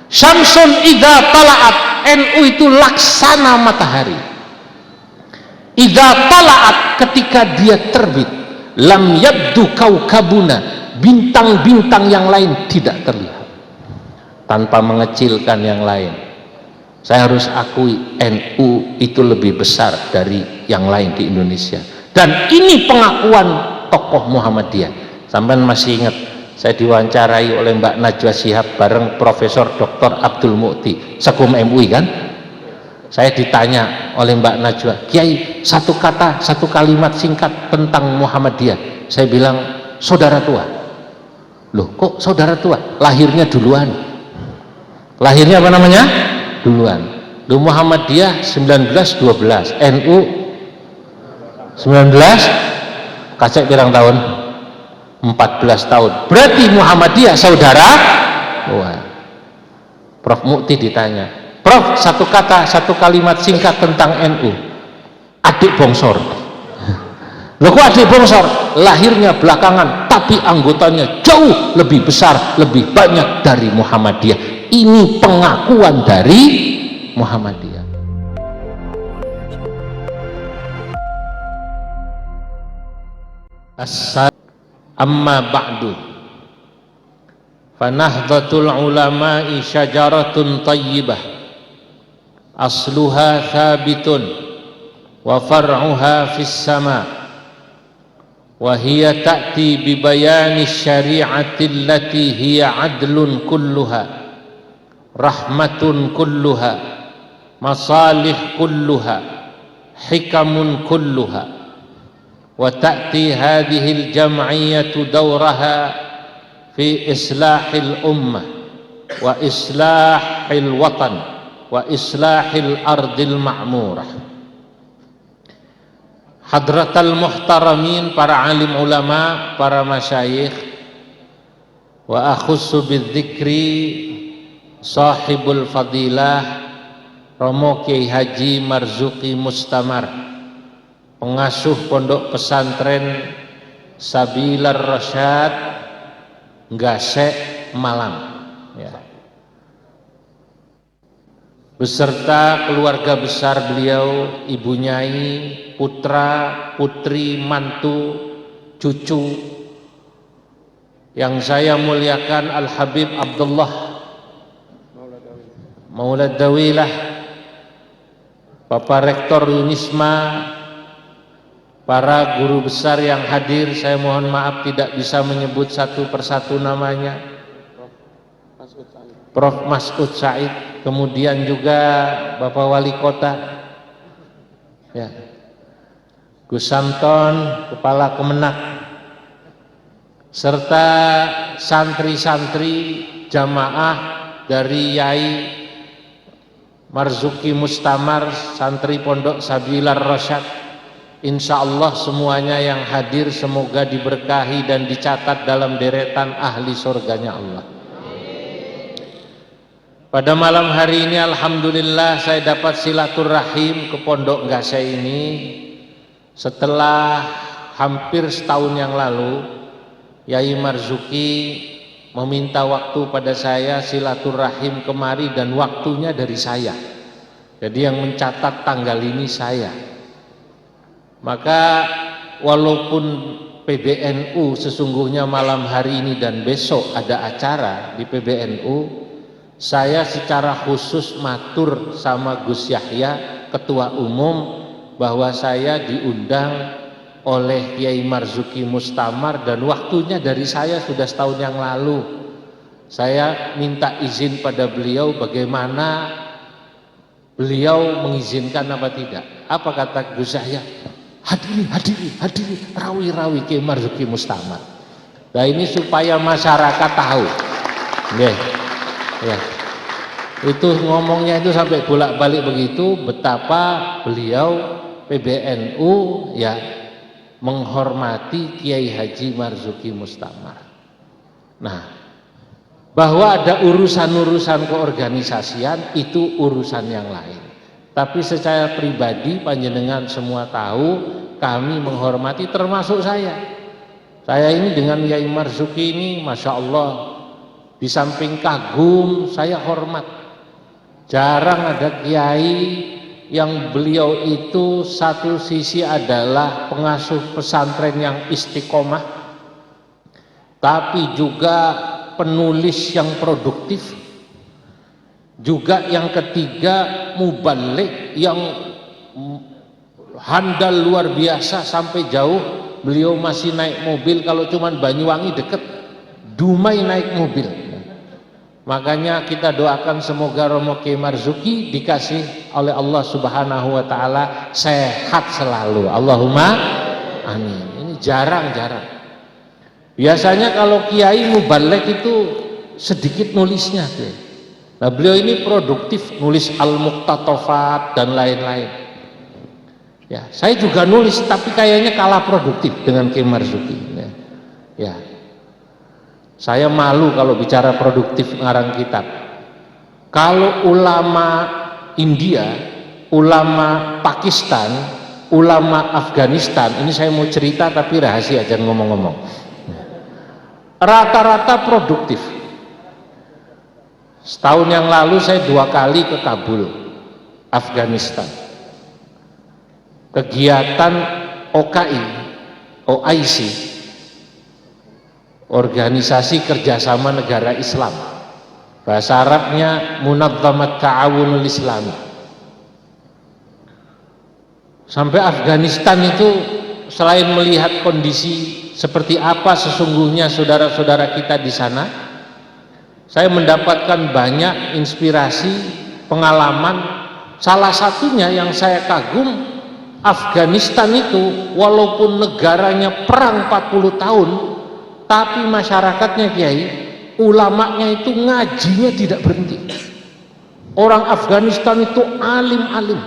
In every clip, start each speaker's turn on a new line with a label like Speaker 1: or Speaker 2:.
Speaker 1: Syamsun idza tala'at, NU itu laksana matahari. Idza tala'at, ketika dia terbit, lam yabdu kaukabuna, bintang-bintang yang lain tidak terlihat. Tanpa mengecilkan yang lain, saya harus akui NU itu lebih besar dari yang lain di Indonesia. Dan ini pengakuan tokoh Muhammadiyah. Sampean masih ingat saya diwawancarai oleh Mbak Najwa Shihab bareng Profesor Dr. Abdul Mu'ti, Sekum MUI kan? Saya ditanya oleh Mbak Najwa, Kiai, satu kata, satu kalimat singkat tentang Muhammadiyah. Saya bilang, saudara tua. Loh, kok saudara tua? Lahirnya duluan. Lahirnya apa namanya? Duluan. Loh, Muhammadiyah 1912, NU 19, kacek pirang tahun? 14 tahun. Berarti Muhammadiyah saudara tua. Prof Mu'ti ditanya, Prof, satu kata, satu kalimat singkat tentang NU. Adik bongsor. Loh, kok adik bongsor? Lahirnya belakangan, tapi anggotanya jauh lebih besar, lebih banyak dari Muhammadiyah. Ini pengakuan dari Muhammadiyah. Amma ba'du, fanahdatul ulama'i syajaratun tayyibah, asluha thabitun wa far'uha fis sama, wa hiya ta'ti bi bayani syari'ati allati hiya adlun kulluha, rahmatun kulluha, masalih kulluha, hikamun kulluha. Wa ta'ti hadhihi al-jam'iyyatu dawraha fi islahil ummah wa islahil watan wa islahil ardil ma'murah. Hadratal muhtaramin, para alim ulama, para masyayikh, wa akhussu bidzikri sahibul fadilah Romo Kiai Haji Marzuki Mustamar, pengasuh pondok pesantren Sabilar Rasyad Ngasek Malang ya, beserta keluarga besar beliau, ibu nyai, putra, putri, mantu, cucu yang saya muliakan, Al Habib Abdullah Maulad Dawilah, Bapak Rektor Yunisma, para guru besar yang hadir. Saya mohon maaf tidak bisa menyebut satu persatu namanya. Prof Mas'ud Said, kemudian juga Bapak Wali Kota ya, Gus Samton, Kepala Kemenak, serta santri-santri jamaah dari Yai Marzuki Mustamar, santri Pondok Sabilar Rasyad. Insya Allah semuanya yang hadir semoga diberkahi dan dicatat dalam deretan ahli surganya Allah. Pada malam hari ini alhamdulillah saya dapat silaturahim ke Pondok Ngasek ini setelah hampir setahun yang lalu Yai Marzuki meminta waktu pada saya silaturahim kemari, dan waktunya dari saya. Jadi yang mencatat tanggal ini saya. Maka walaupun PBNU sesungguhnya malam hari ini dan besok ada acara di PBNU, saya secara khusus matur sama Gus Yahya, Ketua Umum, bahwa saya diundang oleh Kiai Marzuki Mustamar dan waktunya dari saya sudah setahun yang lalu. Saya minta izin pada beliau bagaimana beliau mengizinkan apa tidak. Apa kata Gus Yahya? Hadiri, rawi Kiai Marzuki Mustamar. Nah ini supaya masyarakat tahu. Ya. Itu ngomongnya itu sampai bolak-balik begitu, betapa beliau PBNU ya menghormati Kiai Haji Marzuki Mustamar. Nah, bahwa ada urusan-urusan keorganisasian itu urusan yang lain. Tapi secara pribadi panjenengan semua tahu kami menghormati, termasuk saya. Saya ini dengan Yai Marzuki ini Masya Allah Di samping kagum, saya hormat. Jarang ada kiai yang beliau itu satu sisi adalah pengasuh pesantren yang istiqomah, tapi juga penulis yang produktif, juga yang ketiga mubaligh yang handal luar biasa sampai jauh. Beliau masih naik mobil, kalau cuman Banyuwangi deket, Dumai naik mobil. Makanya kita doakan semoga Romo Kiai Marzuki dikasih oleh Allah Subhanahu wa taala sehat selalu. Allahumma amin. Ini jarang-jarang. Biasanya kalau kiai mubaligh itu sedikit nulisnya. Nah, beliau ini produktif, nulis Al-Muqtatafat dan lain-lain. Ya, saya juga nulis tapi kayaknya kalah produktif dengan Kiai Marzuki. Ya. Saya malu kalau bicara produktif ngarang kitab. Kalau ulama India, ulama Pakistan, ulama Afghanistan, ini saya mau cerita tapi rahasia, jangan ngomong-ngomong. Rata-rata produktif. Setahun yang lalu saya 2 kali ke Kabul, Afghanistan. Kegiatan OIC, Organisasi Kerjasama Negara Islam, bahasa Arabnya Munazzamat Ta'awunul Islami. Sampai Afghanistan itu selain melihat kondisi seperti apa sesungguhnya saudara-saudara kita di sana, saya mendapatkan banyak inspirasi, pengalaman. Salah satunya yang saya kagum, Afghanistan itu walaupun negaranya perang 40 tahun, tapi masyarakatnya kiai, ulamanya itu ngajinya tidak berhenti. Orang Afghanistan itu alim-alim,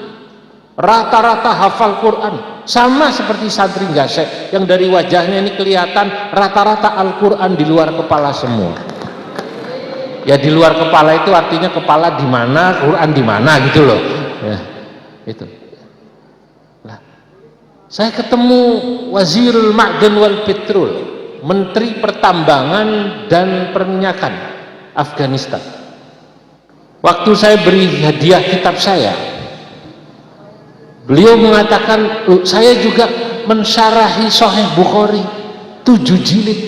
Speaker 1: rata-rata hafal Quran, sama seperti santri gasek yang dari wajahnya ini kelihatan rata-rata Al-Quran di luar kepala semua. Ya, di luar kepala itu artinya kepala di mana, Quran di mana gitu loh. Ya, itu. Nah, saya ketemu Wazirul Ma'dan wal Petrol, Menteri Pertambangan dan Perminyakan Afghanistan. Waktu saya beri hadiah kitab saya, beliau mengatakan, saya juga mensyarahi Sahih Bukhari 7 jilid.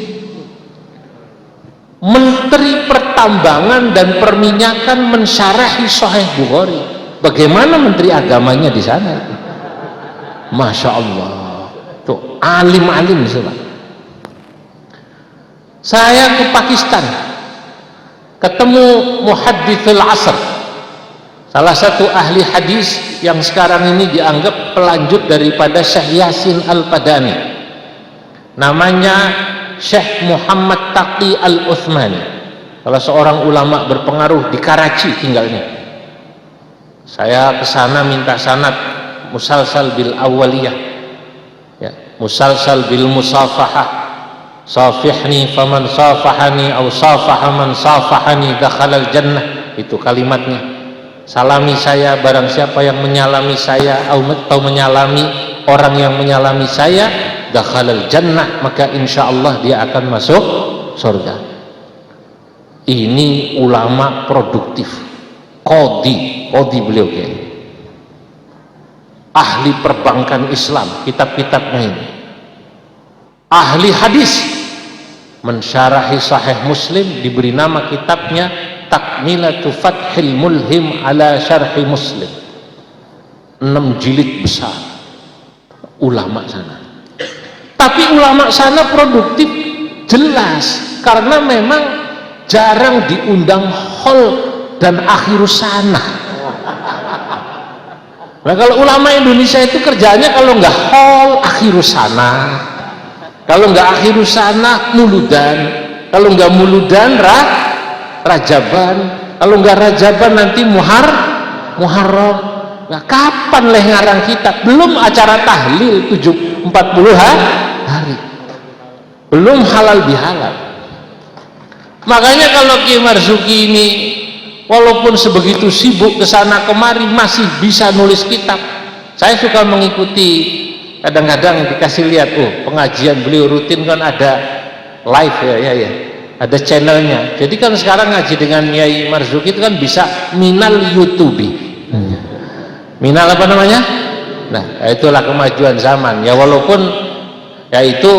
Speaker 1: Menteri Pertambangan dan Perminyakan mensyarahi Sahih Bukhari. Bagaimana Menteri Agamanya di sana? Masya Allah, tuh alim-alim semua. Saya ke Pakistan, ketemu Muhaddithul Asr, salah satu ahli hadis yang sekarang ini dianggap pelanjut daripada Syekh Yasin Al-Padani, namanya Syekh Muhammad Taqi Al-Uthmani, salah seorang ulama berpengaruh di Karachi tinggalnya. Saya ke sana minta sanad musalsal bil awaliyah, ya, musalsal bil musafahah, safihni faman safahani aw safaha man safahani dakhalal jannah, itu kalimatnya. Salami saya barang siapa yang menyalami saya atau menyalami orang yang menyalami saya, dakhalal jannah, maka insya Allah dia akan masuk surga. Ini ulama produktif, qadhi beliau kayak ahli perbankan Islam, kitab-kitabnya ini. Ahli hadis, mensyarahi Sahih Muslim, diberi nama kitabnya Takmilatu Fathil Mulhim ala Syarhi Muslim, 6 jilid besar. Ulama sana, tapi ulama sana produktif jelas, karena memang jarang diundang hall dan akhirus sana. Nah, kalau ulama Indonesia itu kerjanya kalau nggak hall akhirus sana, kalau nggak akhirus sana muludan, kalau nggak muludan rajaban, kalau nggak rajaban nanti muharram. Nah, kapan leh ngarang kitab? Belum acara tahlil 40 hari, belum halal bihalal. Makanya kalau Kiai Marzuki ini walaupun sebegitu sibuk kesana kemari masih bisa nulis kitab. Saya suka mengikuti, kadang-kadang dikasih lihat, pengajian beliau rutin kan ada live ya, ada channelnya. Jadi kan sekarang ngaji dengan Yai Marzuki itu kan bisa minal YouTube. Minal apa namanya? Nah, itulah kemajuan zaman. Ya walaupun ya itu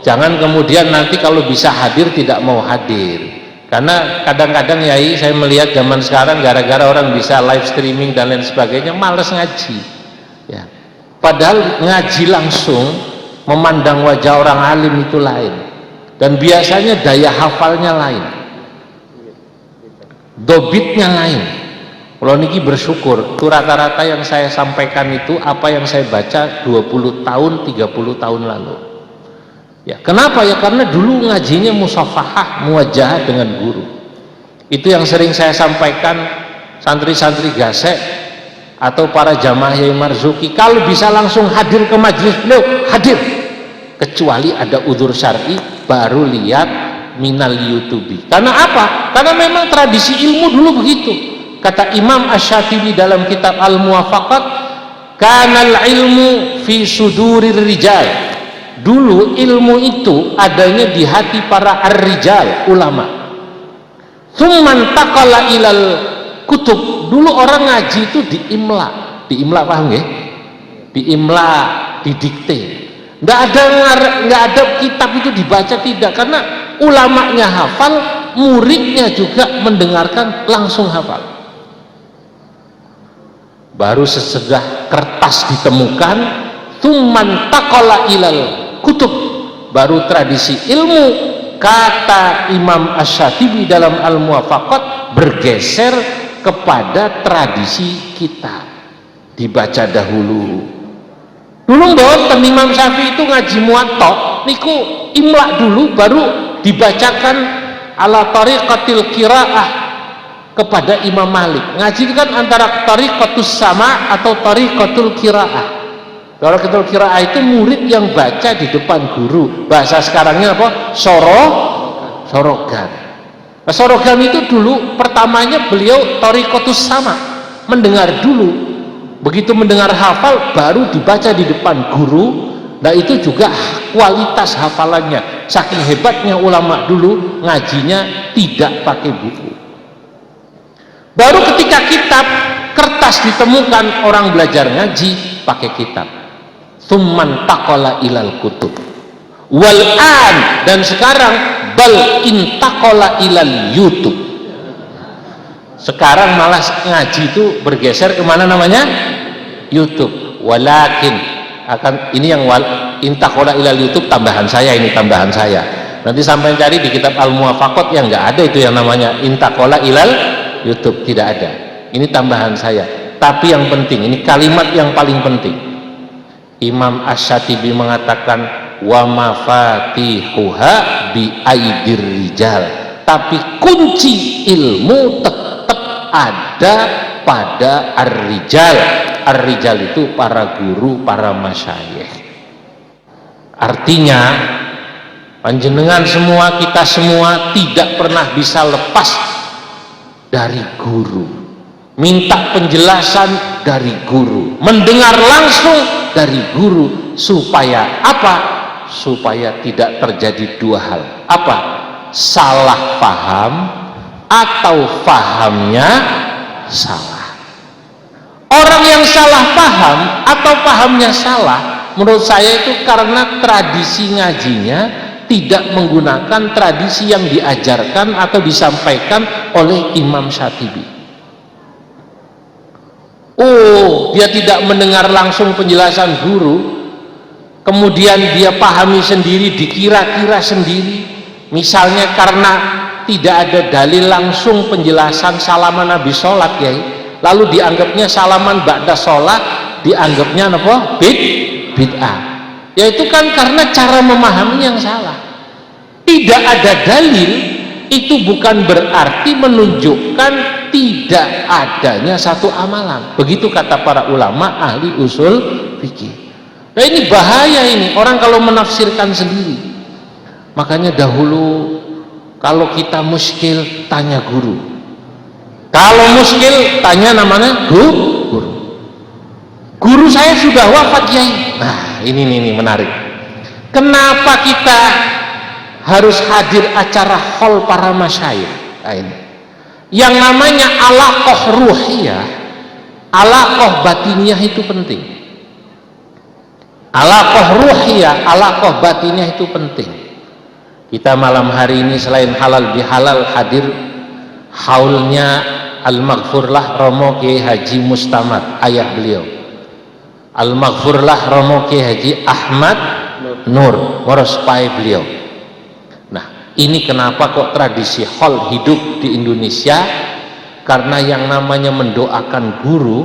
Speaker 1: jangan kemudian nanti kalau bisa hadir tidak mau hadir. Karena kadang-kadang Yai saya melihat zaman sekarang gara-gara orang bisa live streaming dan lain sebagainya malas ngaji. Ya. Padahal ngaji langsung memandang wajah orang alim itu lain. Dan biasanya daya hafalnya lain, dobitnya lain. Kalau niki bersyukur, itu rata-rata yang saya sampaikan itu apa yang saya baca 20 tahun, 30 tahun lalu. Ya, kenapa ya? Karena dulu ngajinya musafahah, muwajahah dengan guru. Itu yang sering saya sampaikan santri-santri gasek atau para jamaah Yai Marzuki, kalau bisa langsung hadir ke majelis beliau, hadir. Kecuali ada udzur syar'i baru lihat minal YouTube. Karena apa? Karena memang tradisi ilmu dulu begitu. Kata Imam Asy-Syatibi dalam kitab Al-Muwafaqat, kanal ilmu fi sudurir rijal. Dulu ilmu itu adanya di hati para ar-rijal, ulama. Tsumman taqala ilal kutub. Dulu orang ngaji itu diimla. Diimla paham nggih? Diimla, didikte. Nggak ada kitab itu dibaca, tidak, karena ulamanya hafal, muridnya juga mendengarkan langsung hafal. Baru sesudah kertas ditemukan, tsumman taqala ilal kutub, baru tradisi ilmu, kata Imam Asy-Syatibi dalam Al-Muwafaqat, bergeser kepada tradisi kitab, dibaca dahulu. Dulu mboten Imam Syafi'i itu ngaji Muwatta niku imla dulu baru dibacakan ala tariqatil qiraah kepada Imam Malik. Ngaji itu kan antara tariqatus sama atau tariqatul qiraah. Tariqatul qiraah itu murid yang baca di depan guru. Bahasa sekarangnya apa? Sorogan. Nah, sorogan itu dulu pertamanya beliau tariqatus sama, mendengar dulu. Begitu mendengar hafal baru dibaca di depan guru. Nah itu juga kualitas hafalannya, saking hebatnya ulama dulu ngajinya tidak pakai buku. Baru ketika kitab kertas ditemukan, orang belajar ngaji pakai kitab. Tsumman taqala ilal kutub wal an, dan sekarang bal intaqala ilal YouTube. Sekarang malah ngaji itu bergeser kemana namanya? YouTube. Walakin akan ini yang intaqala ilal YouTube, tambahan saya, ini tambahan saya. Nanti sampai cari di kitab Al-Muwafaqat yang nggak ada itu yang namanya intaqala ilal YouTube, tidak ada. Ini tambahan saya. Tapi yang penting, ini kalimat yang paling penting. Imam Asy-Syatibi mengatakan wa mafatihuha bi aidir rijal, tapi kunci ilmu tetap ada pada ar-rijal. Ar-rijal itu para guru, para masyayikh. Artinya panjenengan semua, kita semua tidak pernah bisa lepas dari guru, minta penjelasan dari guru, mendengar langsung dari guru. Supaya apa? Supaya tidak terjadi dua hal. Apa? Salah paham atau pahamnya salah. Orang yang salah paham atau pahamnya salah, menurut saya itu karena tradisi ngajinya tidak menggunakan tradisi yang diajarkan atau disampaikan oleh Imam Syatibi. Oh, dia tidak mendengar langsung penjelasan guru, kemudian dia pahami sendiri, dikira-kira sendiri. Misalnya karena tidak ada dalil langsung penjelasan salaman Nabi sholat, ya, lalu dianggapnya salaman ba'da sholat, dianggapnya apa? Bid'ah. Ya itu kan karena cara memahami yang salah. Tidak ada dalil, itu bukan berarti menunjukkan tidak adanya satu amalan. Begitu kata para ulama ahli usul fikih. Nah ini bahaya ini, orang kalau menafsirkan sendiri. Makanya dahulu kalau kita muskil tanya guru, kalau muskil tanya namanya guru. Guru saya sudah wafat, Yai. Nah ini menarik. Kenapa kita harus hadir acara haul para masyayikh. Nah, ini yang namanya alaqah ruhiyah, alaqah batiniah itu penting. Alaqah ruhiyah, alaqah batiniah itu penting. Kita malam hari ini selain halal bihalal hadir haulnya Al-Maghfurlah Romo Kiai Haji Mustamad, ayah beliau. Al-Maghfurlah Romo Kiai Haji Ahmad Nur, waras pai beliau. Nah, ini kenapa kok tradisi haul hidup di Indonesia? Karena yang namanya mendoakan guru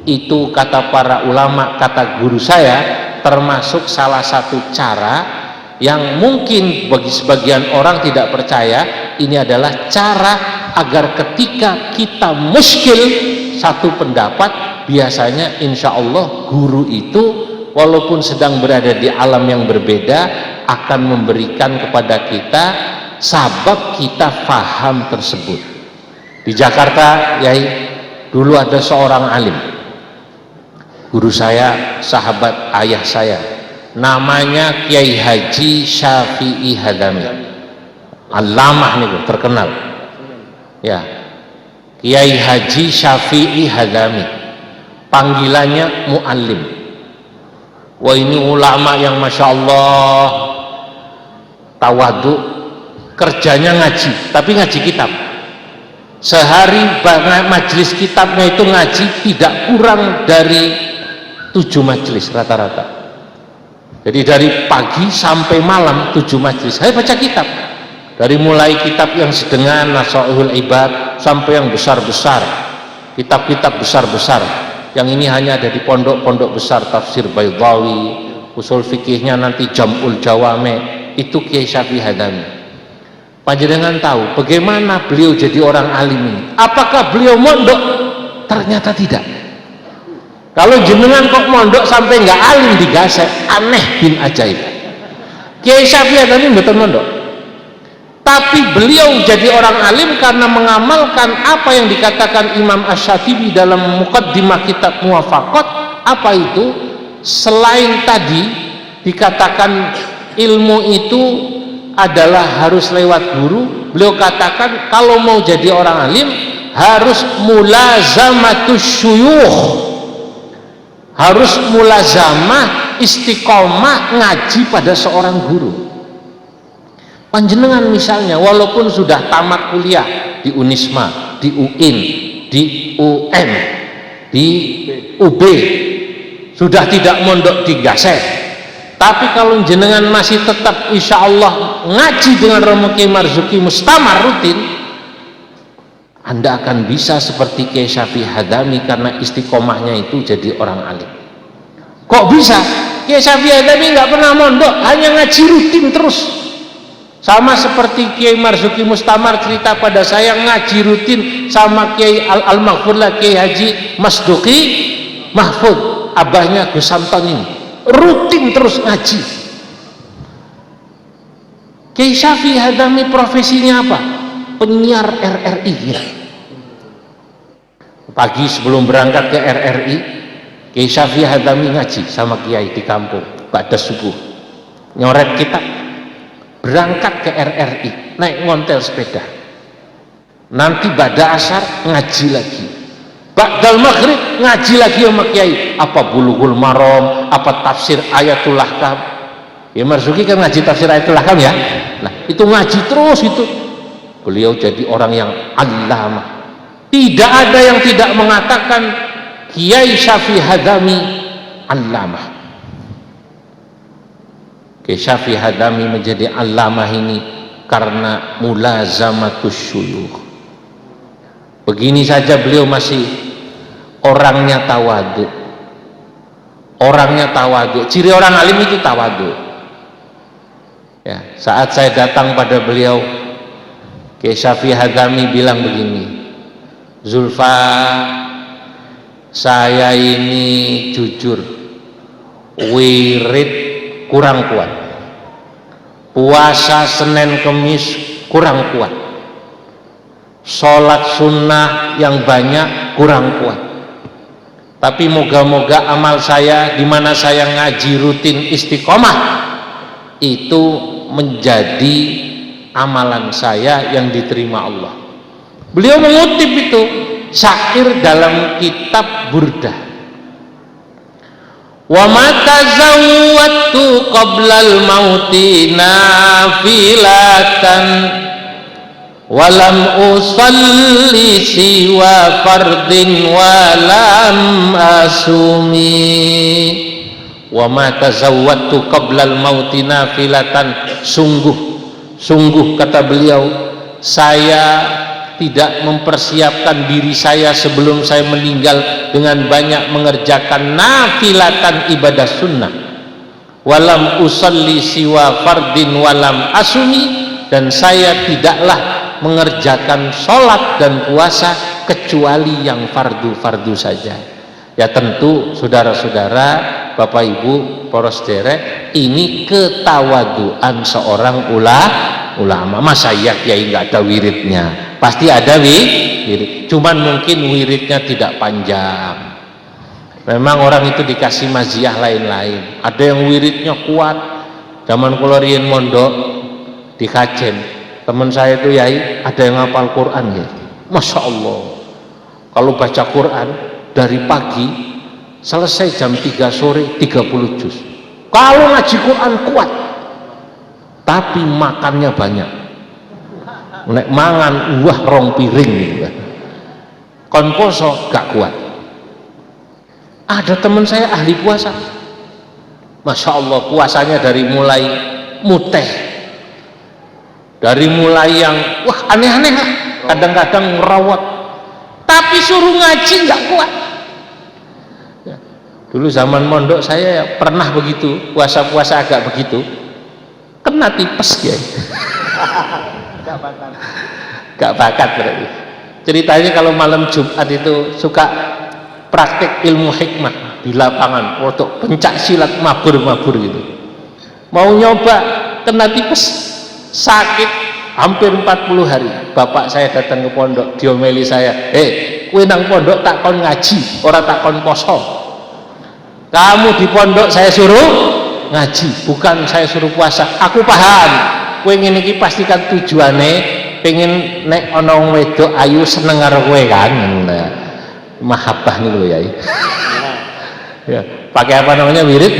Speaker 1: itu, kata para ulama, kata guru saya, termasuk salah satu cara yang mungkin bagi sebagian orang tidak percaya, ini adalah cara agar ketika kita muskil satu pendapat, biasanya insya Allah guru itu walaupun sedang berada di alam yang berbeda akan memberikan kepada kita sabab kita faham tersebut. Di Jakarta, Yai, dulu ada seorang alim, guru saya, sahabat ayah saya, namanya Kiai Haji Syafi'i Hadami, alamah nih, terkenal ya, Kiai Haji Syafi'i Hadami, panggilannya muallim. Wah, ini ulama yang masya Allah tawadu, kerjanya ngaji, tapi ngaji kitab. Sehari majelis kitabnya itu ngaji tidak kurang dari 7 majelis rata-rata. Jadi dari pagi sampai malam 7 majelis saya baca kitab, dari mulai kitab yang sedengan Nasaihul Ibad sampai yang besar-besar, kitab-kitab besar-besar. Yang ini hanya ada di pondok-pondok besar, tafsir Baydawi, usul fikihnya nanti Jam'ul Jawame, itu Kiai Syafi'i Hadami. Panjenengan tahu bagaimana beliau jadi orang alim ini? Apakah beliau mondok? Ternyata tidak. Kalau jenengan kok mondok sampai nggak alim digasek, aneh bin ajaib. Kiai Syafi'i Hadami betul mondok, tapi beliau jadi orang alim karena mengamalkan apa yang dikatakan Imam Asy-Syatibi dalam Muqaddimah kitab Muwafaqat. Apa itu? Selain tadi dikatakan ilmu itu adalah harus lewat guru, beliau katakan kalau mau jadi orang alim harus mulazamatus syuyukh, harus mulazamah, istiqomah ngaji pada seorang guru. Panjenengan misalnya walaupun sudah tamat kuliah di Unisma, di UIN, di UM, di UB, sudah tidak mondok di Gasek, tapi kalau jenengan masih tetap insya Allah ngaji dengan Romo Kiai Marzuki Mustamar rutin, Anda akan bisa seperti Kiai Syafi'i Hadami karena istiqomahnya itu jadi orang alim. Kok bisa? Kiai Syafi'i Hadami nggak pernah mondok, hanya ngaji rutin terus. Sama seperti Kiai Marzuki Mustamar cerita pada saya, ngaji rutin sama Kiai Al-Maghfurlah Kiai Haji Masduki Mahfud, abahnya Gus Samton ini, rutin terus ngaji. Kiai Syafi'i Hadami profesinya apa? Penyiar RRI ya. Pagi sebelum berangkat ke RRI, Kiai Syafi'i Hadami ngaji sama Kiai di kampung pada subuh, nyoret kitab, berangkat ke RRI naik ngontel sepeda, nanti pada asar ngaji lagi, ba'dal maghrib ngaji lagi sama Kiai, apa Bulughul Maram, apa tafsir Ayatul Ahkam. Ya Marzuki kan ngaji tafsir Ayatul Ahkam ya. Nah itu ngaji terus itu. Beliau jadi orang yang allamah. Tidak ada yang tidak mengatakan Kiai Syafi'i Hadami allamah. Kiai Syafi'i Hadami menjadi allamah ini karena mulazamatus syuyukh. Begini saja beliau masih orangnya tawadu. Orangnya tawadu. Ciri orang alim itu tawadu. Ya, saat saya datang pada beliau, Kiai Syafi'i Hadami bilang begini, Zulfa, saya ini jujur, wirid kurang kuat, puasa Senin Kemis kurang kuat, sholat sunnah yang banyak kurang kuat, tapi moga-moga amal saya di mana saya ngaji rutin istiqomah itu menjadi amalan saya yang diterima Allah. Beliau mengutip itu syair dalam kitab Burdah. Wa ma tazawwatu qablal mauti nafilatan walam usalli siwa fardin walam asumi. Wa ma tazawwatu qablal mauti nafilatan, sungguh kata beliau, saya tidak mempersiapkan diri saya sebelum saya meninggal dengan banyak mengerjakan nafilatan ibadah sunnah. Walam usalli siwa fardin walam asumi, dan saya tidaklah mengerjakan sholat dan puasa kecuali yang fardu-fardu saja. Ya tentu saudara-saudara, Bapak Ibu, poros derek, ini ketawaduan seorang ulama. Masa ya kiai nggak ada wiridnya? Pasti ada wirid, cuman mungkin wiridnya tidak panjang. Memang orang itu dikasih maziyah lain-lain. Ada yang wiridnya kuat. Zaman kula riyen mondok di Kajen, teman saya itu yai ada yang hafal Quran ya. Masya Allah, kalau baca Quran dari pagi selesai jam 3 sore 30 juz. Kalau ngaji Quran kuat, tapi makannya banyak. Nek mangan rong piring gitu. Kon poso gak kuat. Ada teman saya ahli puasa, Masya Allah, puasanya dari mulai muteh, dari mulai yang aneh-aneh lah, kadang-kadang merawat, tapi suruh ngaji nggak kuat. Ya. Dulu zaman mondok saya pernah begitu, puasa-puasa agak begitu, kena tipes ya. Gak bakat berarti. Ceritanya kalau malam Jumat itu suka praktek ilmu hikmah di lapangan untuk pencak silat mabur-mabur gitu. Mau nyoba kena tipes, sakit hampir 40 hari. Bapak saya datang ke pondok, diomeli saya, kowe nang pondok tak kon ngaji, ora tak kon poso. Kamu di pondok saya suruh ngaji, bukan saya suruh puasa. Aku paham. Kowe ngene iki pastikan tujuane pengen nek ana wong wedok ayu seneng karo kowe kan. Mahabbah niku lho ya. Ya, pakai apa namanya wirid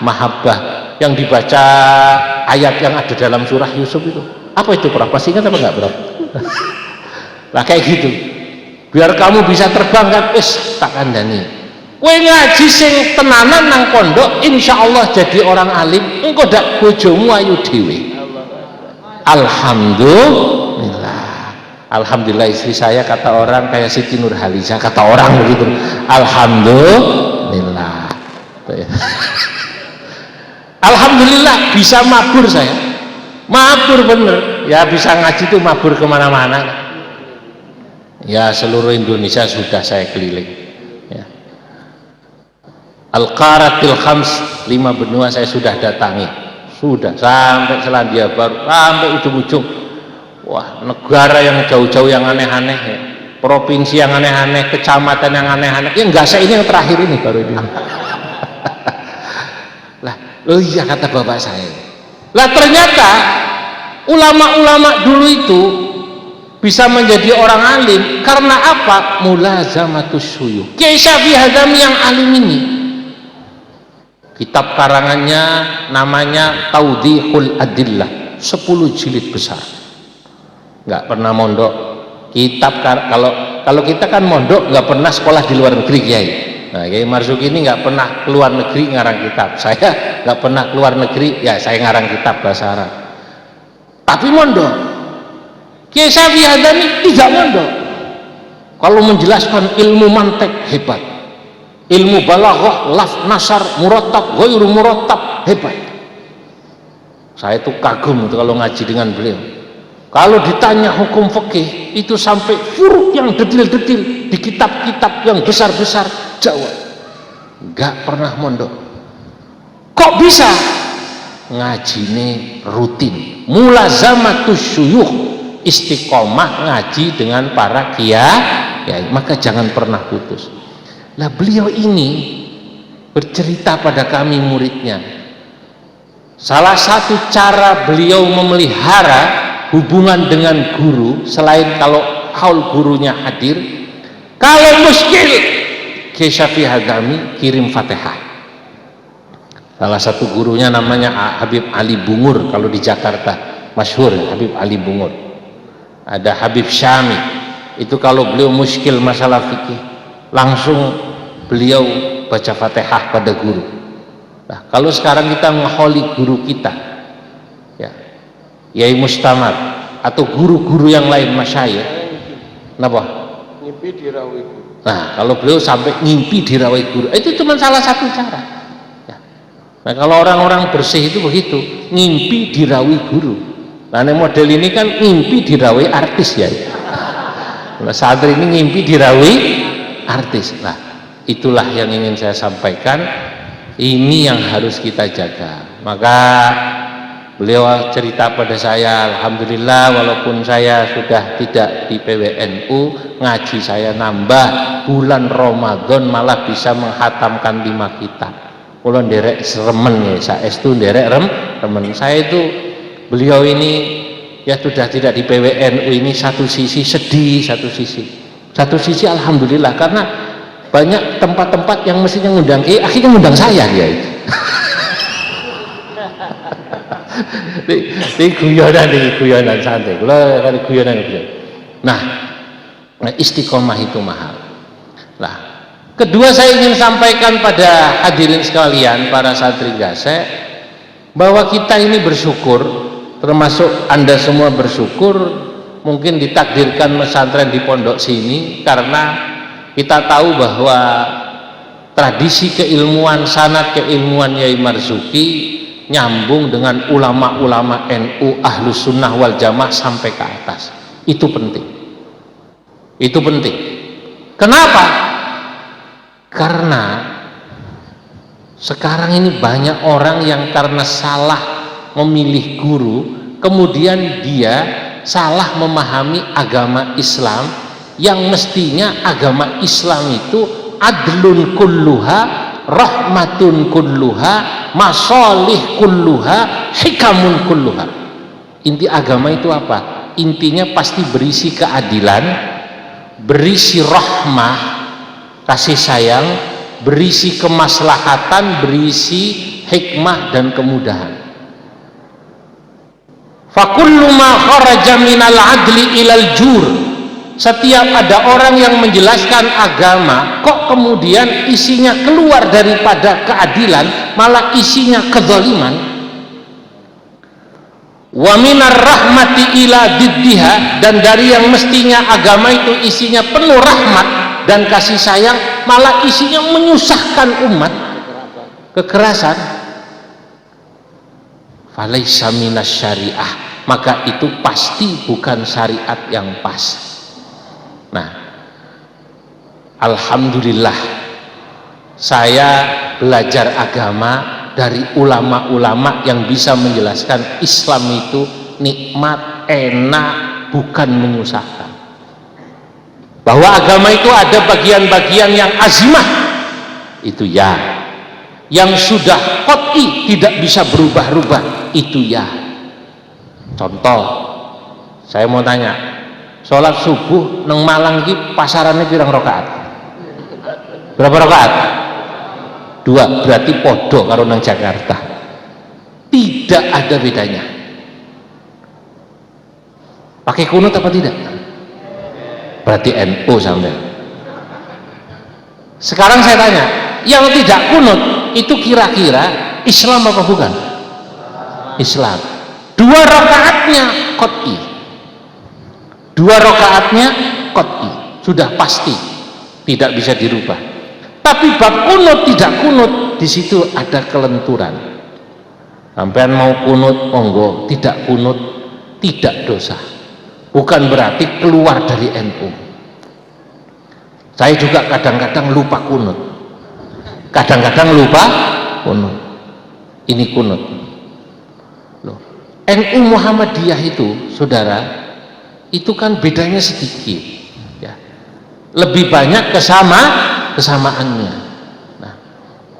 Speaker 1: mahabbah yang dibaca ayat yang ada dalam surah Yusuf itu. Apa itu, Prof? Masih ingat apa enggak, Prof? Lah kayak gitu. Biar kamu bisa terbang kan wis tak kandhani. Kowe ngaji sing tenanan nang pondok, insyaallah jadi orang alim, engko dak bojomu ayu dhewe. Alhamdulillah istri saya kata orang kayak Siti Nurhaliza, kata orang begitu. Alhamdulillah. Alhamdulillah bisa mabur saya, mabur bener ya, bisa ngaji tuh mabur kemana-mana ya, seluruh Indonesia sudah saya keliling ya. Al-Qaratil Khams, 5 benua saya sudah datangi, sudah sampai Selandia Baru, sampai ujung-ujung. Wah, negara yang jauh-jauh yang aneh-aneh ya, provinsi yang aneh-aneh, kecamatan yang aneh-aneh ya. Enggak, saya ini yang terakhir ini baru ini. Lah, oh iya kata bapak saya. Lah ternyata ulama-ulama dulu itu bisa menjadi orang alim karena apa? Mulazamatus suyukh. Kiai Syafi'i Hadzami yang alim ini, kitab karangannya namanya Tawdihul Adillah, 10 jilid besar. Nggak pernah mondok kitab, kalau kita kan mondok nggak pernah sekolah di luar negeri Kiai. Nah, Kiai Marzuki ini nggak pernah keluar negeri ngarang kitab, saya nggak pernah keluar negeri ya saya ngarang kitab bahasa Arab, tapi mondok. Kiai Syafi'i Hadzami tidak mondok. Kalau menjelaskan ilmu mantek hebat, ilmu balaghah, laf, nasar, murattab, ghairu murattab hebat. Saya tuh kagum kalau ngaji dengan beliau. Kalau ditanya hukum fikih itu sampai furuk yang detil-detil di kitab-kitab yang besar-besar jawab. Enggak pernah mondok. Kok bisa? Ngajine rutin, mulazamatus syuyukh, istiqomah ngaji dengan para kiai, maka jangan pernah putus. Lah beliau ini bercerita pada kami muridnya, Salah satu cara beliau memelihara hubungan dengan guru, selain kalau haul gurunya hadir, kalau muskil Kiai Syafi'i Hadami kirim Fatihah. Salah satu gurunya namanya Habib Ali Bungur, kalau di Jakarta masyhur Habib Ali Bungur. Ada Habib Syami, itu kalau beliau muskil masalah fikih langsung beliau baca Fatihah pada guru. Nah, kalau sekarang kita mengholi guru kita, ya, Yai Mustamar atau guru-guru yang lain masyayikh, kenapa? Ngimpi dirawai guru. Nah, kalau beliau sampai ngimpi dirawai guru, itu cuma salah satu cara. Ya. Nah, kalau orang-orang bersih itu begitu, ngimpi dirawai guru. Nah, model ini kan ngimpi dirawai artis ya. Nah, santri ini ngimpi dirawai artis. Nah, itulah yang ingin saya sampaikan. Ini yang harus kita jaga. Maka beliau cerita pada saya, alhamdulillah walaupun saya sudah tidak di PWNU, ngaji saya nambah, bulan Ramadan malah bisa menghatamkan 5 kitab. Kalau nderek remen ya, saya itu nderek remen. Saya itu beliau ini ya sudah tidak di PWNU ini, satu sisi sedih, satu sisi alhamdulillah, karena banyak tempat-tempat yang mestinya ngundang Kiai akhirnya ngundang saya dia itu. Ini guyonan santai. Guyonan. Nah, istiqomah itu mahal. Nah, kedua saya ingin sampaikan pada hadirin sekalian, para santri gasek, bahwa kita ini bersyukur, termasuk Anda semua bersyukur, mungkin ditakdirkan pesantren di pondok sini, karena kita tahu bahwa tradisi keilmuan, sanad keilmuan Yai Marzuki nyambung dengan ulama-ulama NU Ahlus Sunnah wal Jamaah sampai ke atas. Itu penting. Kenapa? Karena sekarang ini banyak orang yang karena salah memilih guru, kemudian dia salah memahami agama Islam, yang mestinya agama Islam itu adlun kulluha, rahmatun kulluha, masalih kulluha, hikamun kulluha. Inti agama itu apa? Intinya pasti berisi keadilan, berisi rahmah, kasih sayang, berisi kemaslahatan, berisi hikmah dan kemudahan. Fakullu ma kharaja minal adli ilal jur. Setiap ada orang yang menjelaskan agama kok kemudian isinya keluar daripada keadilan, malah isinya kezaliman. Wa minar rahmati ila diddiha, dan dari yang mestinya agama itu isinya penuh rahmat dan kasih sayang, malah isinya menyusahkan umat, kekerasan. Falaisa minas syariah, maka itu pasti bukan syariat yang pas. Nah, alhamdulillah saya belajar agama dari ulama-ulama yang bisa menjelaskan Islam itu nikmat, enak, bukan menyusahkan. Bahwa agama itu ada bagian-bagian yang azimah, itu ya. Yang sudah qat'i, tidak bisa berubah-ubah, itu ya. Contoh, saya mau tanya, sholat subuh neng Malang ki pasarannya pirang rakaat? Berapa rakaat? 2, berarti podo karo nang Jakarta. Tidak ada bedanya. Pakai kunut apa tidak? Berarti NU sampai. Sekarang saya tanya, yang tidak kunut itu kira-kira Islam apa bukan? Islam. 2 rakaatnya qat'i. 2 rakaatnya qat'i, sudah pasti tidak bisa dirubah. Tapi bab kunut tidak kunut, di situ ada kelenturan. Sampean mau kunut monggo, tidak kunut tidak dosa. Bukan berarti keluar dari NU. Saya juga kadang-kadang lupa kunut. Kadang-kadang lupa kunut. Ini kunut. Loh, NU Muhammadiyah itu, saudara, itu kan bedanya sedikit, ya. Lebih banyak kesamaannya. Nah,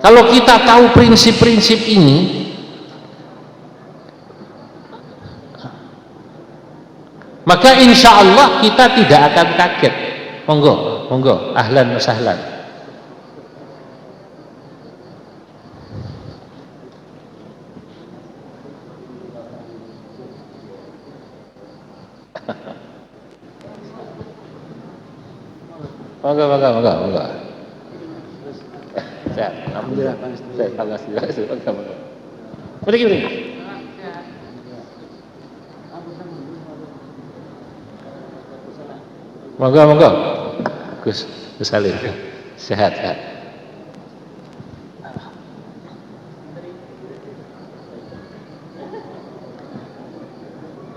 Speaker 1: kalau kita tahu prinsip-prinsip ini, maka insya Allah kita tidak akan kaget. Monggo, monggo, ahlan wa sahlan. Monggo, monggo, monggo, monggo. Sehat, alhamdulillah. Sehat, alhamdulillah. Monggo. Beri. Monggo, monggo. Gus Salim. Sehat, sehat.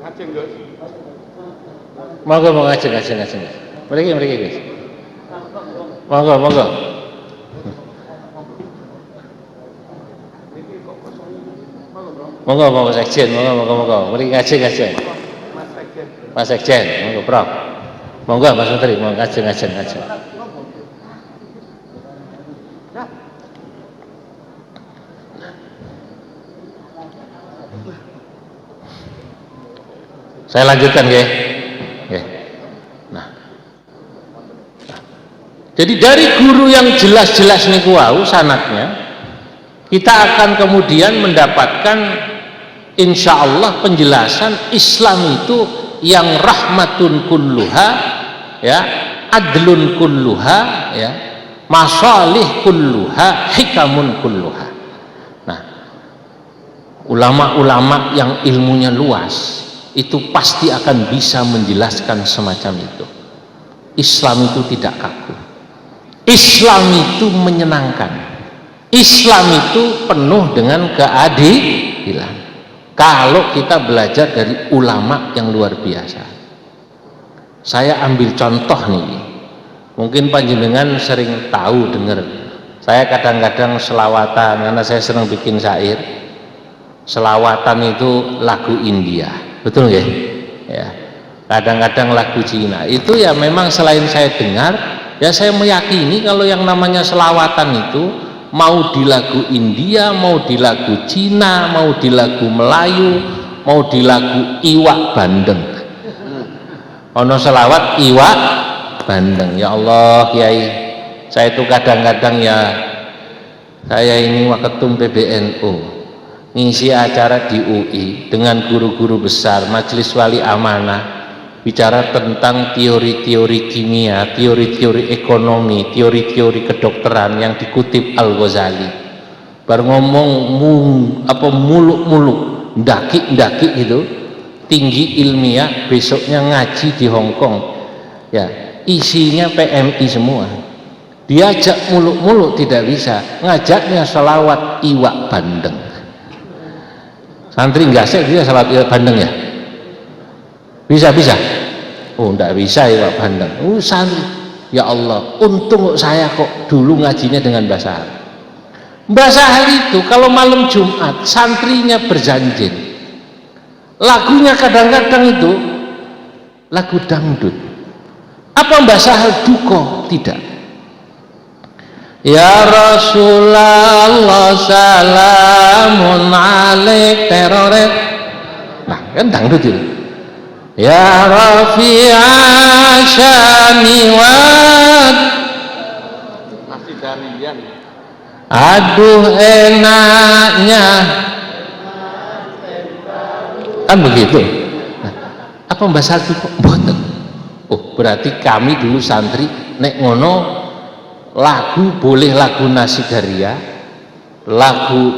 Speaker 1: Ngajeng, Gus. Monggo, monggo ngajeng. Mriki, Gus. Monggo, monggo. Monggo sekjen, monggo. Mriki ngajeng. Mas sekjen, monggo, Prof. Monggo Mas Menteri, monggo ngajeng. Saya lanjutkan nggih. Nah. Jadi dari guru yang jelas-jelas niku wau sanadnya, kita akan kemudian mendapatkan insya Allah penjelasan Islam itu yang rahmatun kulluha, ya, adlun kulluha, ya, masalih kulluha, hikamun kulluha. Nah, ulama-ulama yang ilmunya luas itu pasti akan bisa menjelaskan semacam itu. Islam itu tidak kaku, Islam itu menyenangkan, Islam itu penuh dengan keadilan. Kalau kita belajar dari ulama yang luar biasa. Saya ambil contoh nih, mungkin panjenengan sering tahu dengar, saya kadang-kadang selawatan karena saya senang bikin syair. Selawatan itu lagu India, betul nggih? Ya. Kadang-kadang lagu Cina itu ya memang selain saya dengar, ya saya meyakini kalau yang namanya selawatan itu mau di lagu India, mau di lagu Cina, mau di lagu Melayu, mau di lagu Iwak Bandeng. Ono selawat Iwak Bandeng. Ya Allah, Kiai, saya itu kadang-kadang ya, saya ini waketum PBNU ngisi acara di UI dengan guru-guru besar, majelis wali amanah, bicara tentang teori-teori kimia, teori-teori ekonomi, teori-teori kedokteran yang dikutip Al-Ghazali. Baru ngomong muluk-muluk, ndaki-ndaki gitu, tinggi ilmiah, besoknya ngaji di Hong Kong. Ya, isinya PMI semua. Diajak muluk-muluk tidak bisa, ngajaknya selawat Iwak Bandeng. Santri enggak sih dia selawat Iwak Bandeng ya? Bisa? Oh, enggak bisa Iwak Bandeng. Oh, santri. Ya Allah, untung saya kok dulu ngajinya dengan bahasa Arab. Bahasa Arab itu kalau malam Jumat santrinya berjanjin. Lagunya kadang-kadang itu lagu dangdut. Apa bahasa Arab duko? Tidak. Ya Rasulullah salamun alaik teroret. Nah, kan dangdut itu. Ya Rafi'a syaniwat. Masih darian. Aduh enaknya. Kan begitu. Nah, apa bahasa itu kok mboten? Oh, berarti kami dulu santri nek ngono lagu boleh lagu nasidaria, lagu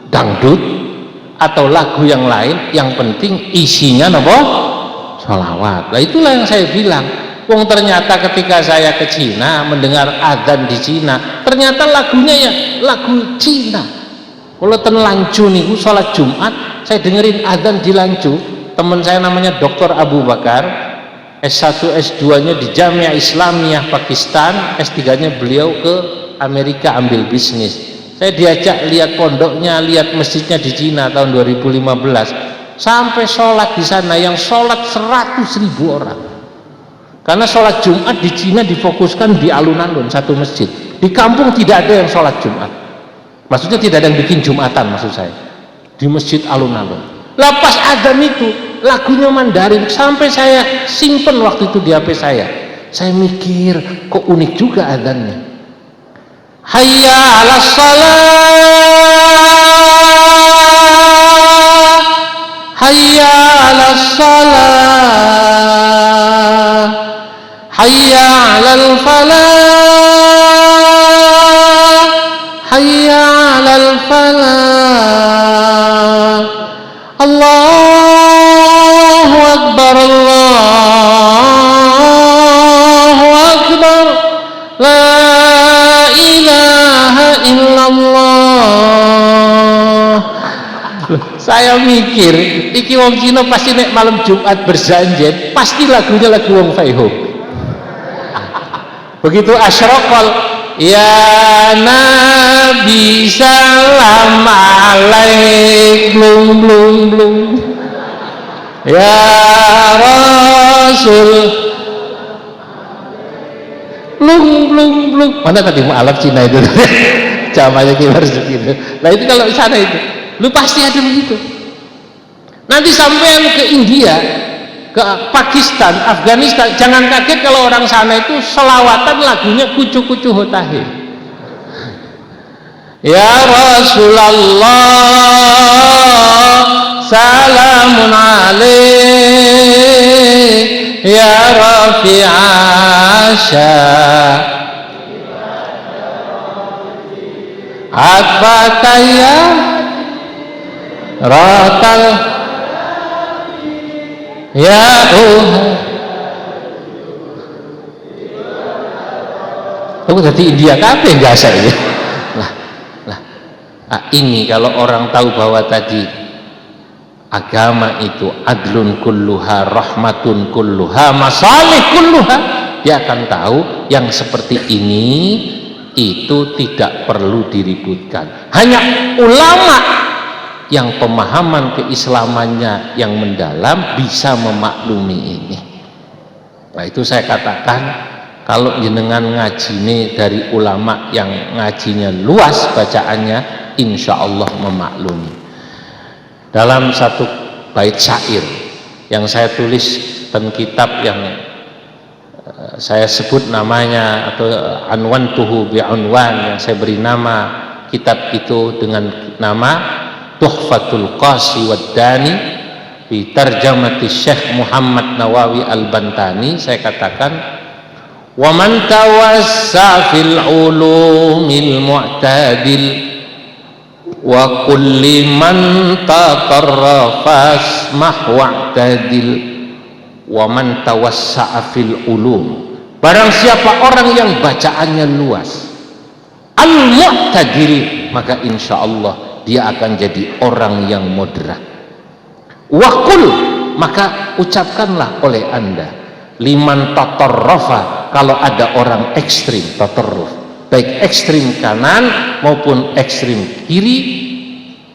Speaker 1: dangdut atau lagu yang lain, yang penting isinya napa? Sholawat. Nah itulah yang saya bilang. Wong ternyata ketika saya ke Cina mendengar adzan di Cina, ternyata lagunya ya lagu Cina. Kalau ten Lancu niku sholat Jumat, saya dengerin adzan di Lancu. Teman saya namanya Dr. Abu Bakar, S1 S2-nya di Jamiah Islamiyah Pakistan, S3-nya beliau ke Amerika ambil bisnis. Saya diajak lihat pondoknya, lihat masjidnya di Cina tahun 2015. Sampai sholat di sana yang sholat 100.000 orang. Karena sholat Jumat di Cina difokuskan di alun-alun satu masjid. Di kampung tidak ada yang sholat Jumat. Maksudnya tidak ada yang bikin Jumatan maksud saya. Di masjid alun-alun. Lepas adzan itu lagunya Mandarin, sampai saya simpen waktu itu di HP saya. Saya mikir kok unik juga adzannya. Hayya 'alas shalah, hayya 'alas shalah, hayya 'alal falah, hayya 'alal falah. Allahu akbar, Allahu akbar, la ilaha illallah. Saya mikir iki wong Cina pasti nek malam Jumat berjanjian pasti lagunya lagu wong Faiho. Begitu asyraqal ya Nabi salam alaik blung blung blung, ya Rasul blung blung blung. Mana tadi mu'alaf Cina itu? Jamanya kibar segitu. Nah itu kalau di sana itu lu pasti ada begitu. Nanti sampean ke India, ke Pakistan, Afghanistan, jangan kaget kalau orang sana itu selawatan lagunya kucu-kucu hotahe. Ya Rasulullah salamun alaik, ya Rafi'asya atfataya ratal ya aku jadi India kabeh enggak saya ini kalau orang tahu bahwa tadi agama itu adlun kulluha, rahmatun kulluha, masalih kulluha, dia akan tahu yang seperti ini itu tidak perlu diributkan. Hanya ulama yang pemahaman keislamannya yang mendalam bisa memaklumi ini. Nah itu saya katakan, kalau jenengan ngajine dari ulama yang ngajinya luas bacaannya, insya Allah memaklumi. Dalam satu bait syair yang saya tulis dan kitab yang saya sebut namanya atau anwantuhu bi'unwan, yang saya beri nama kitab itu dengan nama Tuhfatul Qasi Waddani bi tarjamati Syekh Muhammad Nawawi Al-Bantani. Saya katakan wa man tawassa fil ulumil mu'tadil wa kulli man taqarrafas mahwa'tadil wa man tawassa'a fil ulum, barang siapa orang yang bacaannya luas al-mu'tadil, maka insya Allah dia akan jadi orang yang moderat. Wakul, maka ucapkanlah oleh anda, liman tatarrafa, kalau ada orang ekstrim tatarruf, baik ekstrim kanan maupun ekstrim kiri,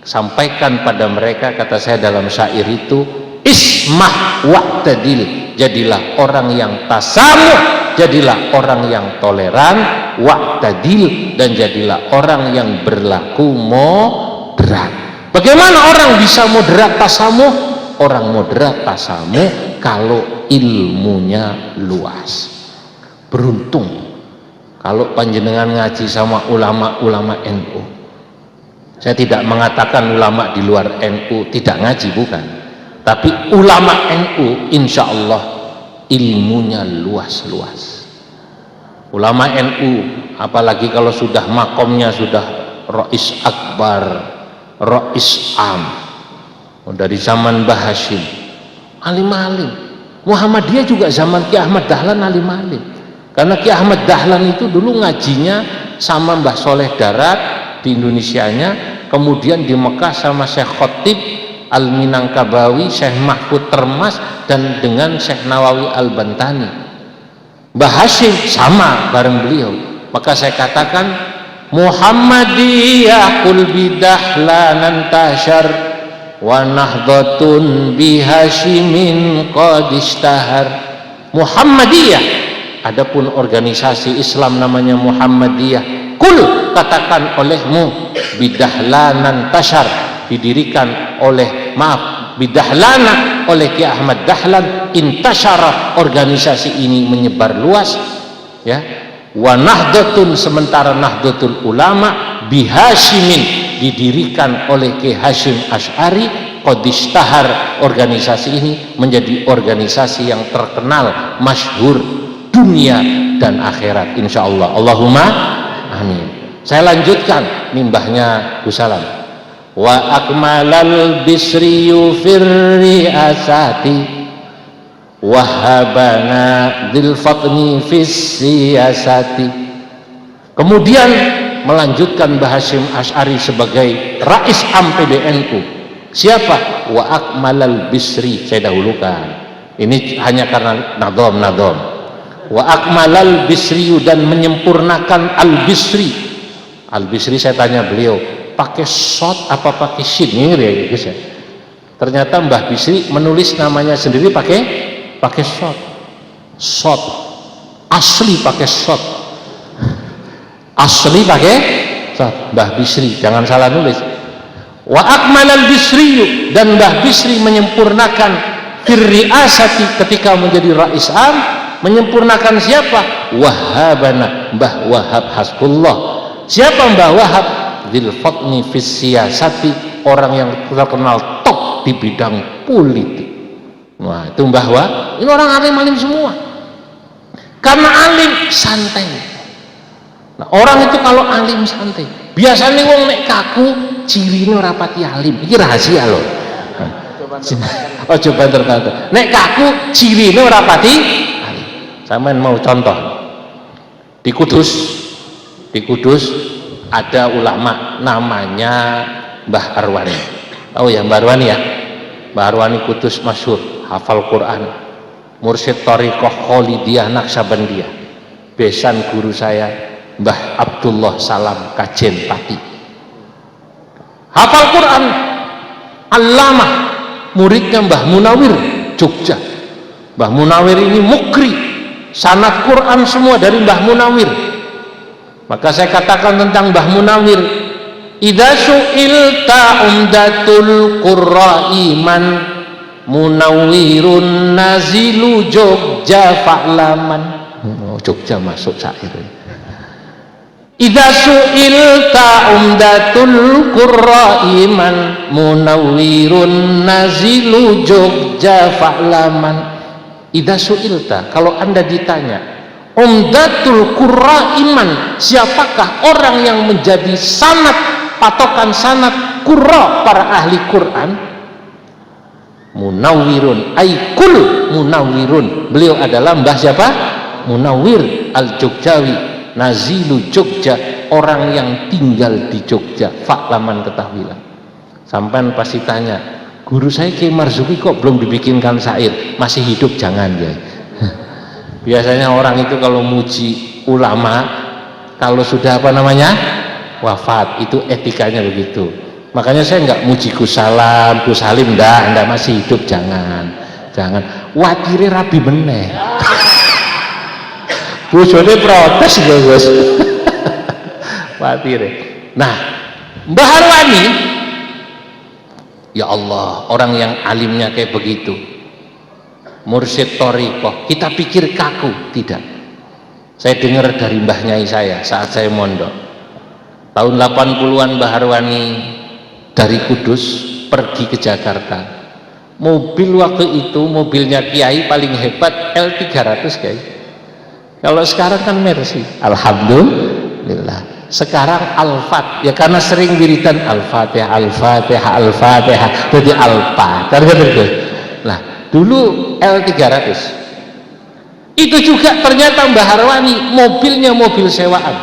Speaker 1: sampaikan pada mereka, kata saya dalam syair itu, ismah wa'tadil, jadilah orang yang tasamuh, jadilah orang yang toleran, wa'tadil, dan jadilah orang yang berlaku moderat. Bagaimana orang bisa moderat tasamuh? Orang moderat tasamuh kalau ilmunya luas. Beruntung kalau panjenengan ngaji sama ulama-ulama NU. Saya tidak mengatakan ulama di luar NU tidak ngaji, bukan, tapi ulama NU insya Allah ilmunya luas-luas. Ulama NU apalagi kalau sudah makomnya sudah Rais Akbar, Rais Am, dari zaman Mbah Hashim, alim-alim. Muhammadiyah juga zaman Ki Ahmad Dahlan alim-alim, karena Ki Ahmad Dahlan itu dulu ngajinya sama Mbah Soleh Darat di Indonesianya, kemudian di Mekah sama Syekh Khotib Al-Minangkabawi, Syekh Mahfud Termas, dan dengan Syekh Nawawi Al-Bantani. Mbah Hashim sama bareng beliau. Maka saya katakan Muhammadiyah kul bidahlan tashar wa nahdhatun bihashimin qad ishtahar. Muhammadiyah, adapun organisasi Islam namanya Muhammadiyah, kul, katakan olehmu, bidahlanan tashar, didirikan oleh, maaf, bidahlana oleh Kiai Ahmad Dahlan, intasyara, organisasi ini menyebar luas, ya. Wa Nahdlatun, sementara Nahdlatul Ulama bihashimin, didirikan oleh Kiai Hasyim Asy'ari, qadishtahar, organisasi ini menjadi organisasi yang terkenal, masyhur dunia dan akhirat insyaallah. Allahumma amin. Saya lanjutkan nimbahnya Gus Salam. Wa akmalal bisriyu firriasati wahabana dzil fatni fis siyasati. Kemudian melanjutkan Mbah Hasyim Asy'ari sebagai Rais Am PBNU. Siapa? Wa akmalal bisri, saya dahulukan. Ini hanya karena nadhom. Wa akmalal bisri, dan menyempurnakan al-bisri. Al-bisri, saya tanya beliau, pakai shot apa pakai shin? Ini ya guys ya. Ternyata Mbah Bisri menulis namanya sendiri pakai shot. Asli pakai shot. Mbah Bisri, jangan salah nulis. Wa akmalal bisri, dan Mbah Bisri menyempurnakan firriasati, ketika menjadi Rais Am, menyempurnakan siapa? Wahabana, Mbah Wahab Hasbullah. Siapa Mbah Wahab? Dzil fatni fis siyasati, orang yang terkenal top di bidang politik. Wah, itu Mbah Wahab. Ini orang alim semua. Karena alim santai. Nah, orang itu kalau alim santai, biasanya wong nek kaku cirine ora pati alim. Iki rahasia loh. Coba tertata. Nek kaku cirine ora pati alim. Sampeyan mau contoh. Di Kudus ada ulama namanya Mbah Arwani. Tahu ya Mbah Arwani ya? Mbah Arwani Kudus masyhur, hafal Quran, mursyid thariqah Khalidiyah Naqsabandiyah. Besan guru saya Mbah Abdullah Salam Kajen Pati, hafal Quran, allamah, muridnya Mbah Munawir Jogja. Mbah Munawir ini mukri, sanad Quran semua dari Mbah Munawir. Maka saya katakan tentang Mbah Munawir, idza su'ilta umdatul qurra'iman Munawwirun nazilu Jogja fa'laman. Jogja masuk syair. Idza su'ilta umdatul qurra'iman Munawwirun nazilu Jogja fa'laman. Idza su'ilta, kalau Anda ditanya umdatul qurra'iman, siapakah orang yang menjadi sanad, patokan sanad qurra, para ahli Quran? Munawwirun, aikul Munawwirun, beliau adalah Mbah siapa? Munawwir al-Jogjawi, nazilu Jogja, orang yang tinggal di Jogja. Faklaman, ketahuilah. Sampai pasti tanya, guru saya Kiai Marzuki kok belum dibikinkan syair, masih hidup jangan ya. Biasanya orang itu kalau muji ulama, kalau sudah wafat, itu etikanya begitu. Makanya saya nggak muji Gus Salam, Gus Salim, ndak masih hidup jangan. Watire rabi meneh. Bojone protes lho, Gus. Watire. Nah, Mbah Arwani, ya Allah, orang yang alimnya kayak begitu. Mursyid thariqah, kita pikir kaku, tidak. Saya dengar dari Mbah Nyai saya saat saya mondok. Tahun 80-an Mbah Arwani dari Kudus pergi ke Jakarta. Mobil waktu itu, mobilnya Kiai paling hebat L300 Kiai. Kalau sekarang kan Mercy, alhamdulillah. Sekarang Alphard, ya karena sering wiridan Al-Fatihah, Al-Fatihah, Al-Fatihah, jadi Alpa. Nah, dulu L300. Itu juga ternyata Mbah Arwani mobilnya mobil sewaan.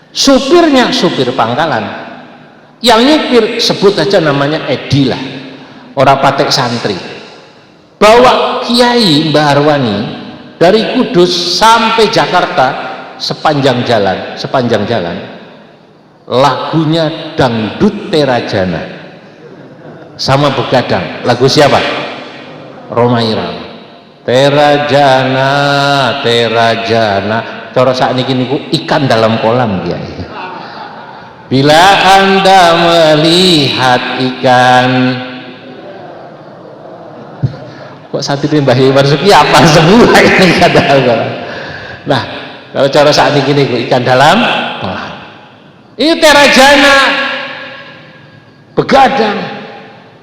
Speaker 1: Supirnya supir pangkalan. Yang nyupir sebut aja namanya Edi lah, orang patek santri. Bawa Kiai Mbah Arwani dari Kudus sampai Jakarta sepanjang jalan lagunya Dangdut Terajana sama Begadang. Lagu siapa? Rhoma Irama. Terajana, Terajana. Cara sakniki niku ikan dalam kolam dia. Bila Anda melihat ikan kok santri Mbah Yai Marzuki apa semua ini ikan dalam kolam. Nah kalau cara saat ini ikan dalam kolam itu terajana begadang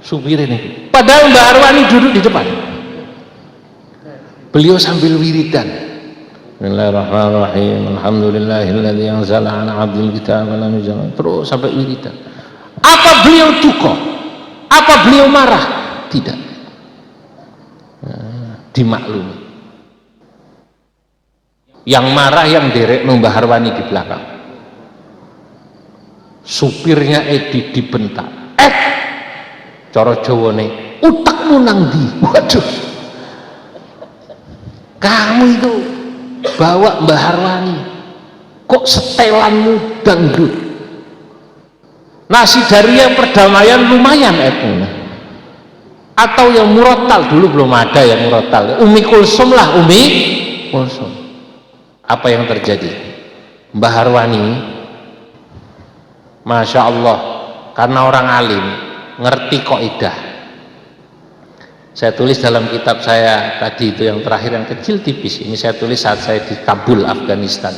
Speaker 1: supir ini, padahal Mbah Arwani duduk di depan, beliau sambil wiridan Bismillahirrahmanirrahim alhamdulillahilladzi anzala ala 'abdil kitaba wa lam yujmal, terus sampai wiridan. Apa beliau duka? Apa beliau marah? Tidak. Dimaklumi. Yang marah yang derek Mbah Arwani di belakang, supirnya Edi dibentak, cara Jawane utakmu nang ndi? Waduh, kamu itu bawa Mbah Arwani kok setelanmu dangdut. Nasi daria perdamaian lumayan atau yang murotal, dulu belum ada yang murotal, Umi Kulsum lah, Umi Kulsum. Apa yang terjadi? Mbah Arwani Masya Allah, karena orang alim ngerti kaidah. Saya tulis dalam kitab saya tadi itu yang terakhir, yang kecil tipis ini, saya tulis saat saya di Kabul, Afghanistan.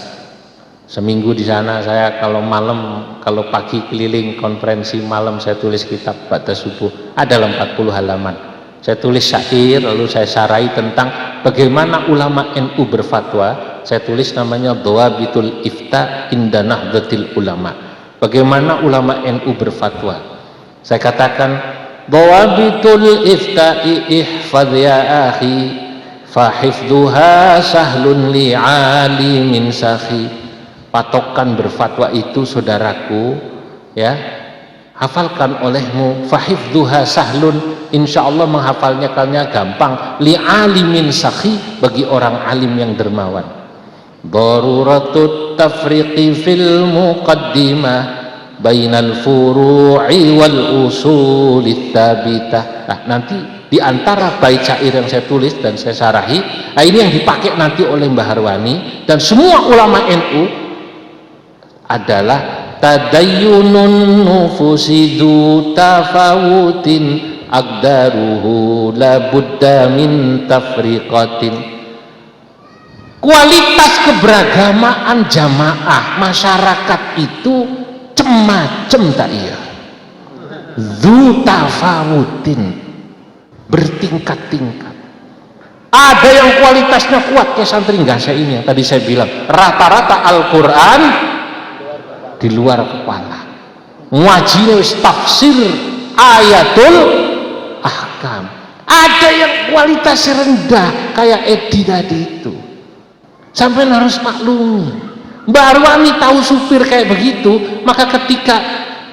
Speaker 1: Seminggu di sana saya kalau malam, kalau pagi keliling konferensi, malam saya tulis kitab pada subuh, ada 40 halaman. Saya tulis syair, lalu saya sarai tentang bagaimana ulama NU berfatwa. Saya tulis namanya Dhawabitul Ifta Inda Nahdlatil Ulama. Bagaimana ulama NU berfatwa. Saya katakan Dhawabitul Ifta'i ihfadh ya akhi fahifduha sahlun li'alimin sakhi. Patokan berfatwa itu saudaraku, ya, hafalkan olehmu, fahifduha sahlun, insyaallah menghafalnya kalnya gampang, li'alimin sakhi, bagi orang alim yang dermawan. Daruratut tafriqi fil muqaddimah bainal furu'i wal usulit thabitah. Nah, nanti di antara bait syair yang saya tulis dan saya syarahi, nah ini yang dipakai nanti oleh Mbah Arwani dan semua ulama NU adalah tadayyunun nufusidu tafawutin aqdaruhu la budda min tafriqatin. Kualitas keberagamaan jamaah masyarakat itu macam tak iya, dzu tafawutin, bertingkat-tingkat. Ada yang kualitasnya kuat kayak santri Nggase ini yang tadi saya bilang, rata-rata Al-Quran di luar kepala, ngajine wis tafsir ayatul ahkam. Ada yang kualitasnya rendah kayak Edi tadi itu, sampai harus maklumi. Mbah Arwani tahu supir kayak begitu, maka ketika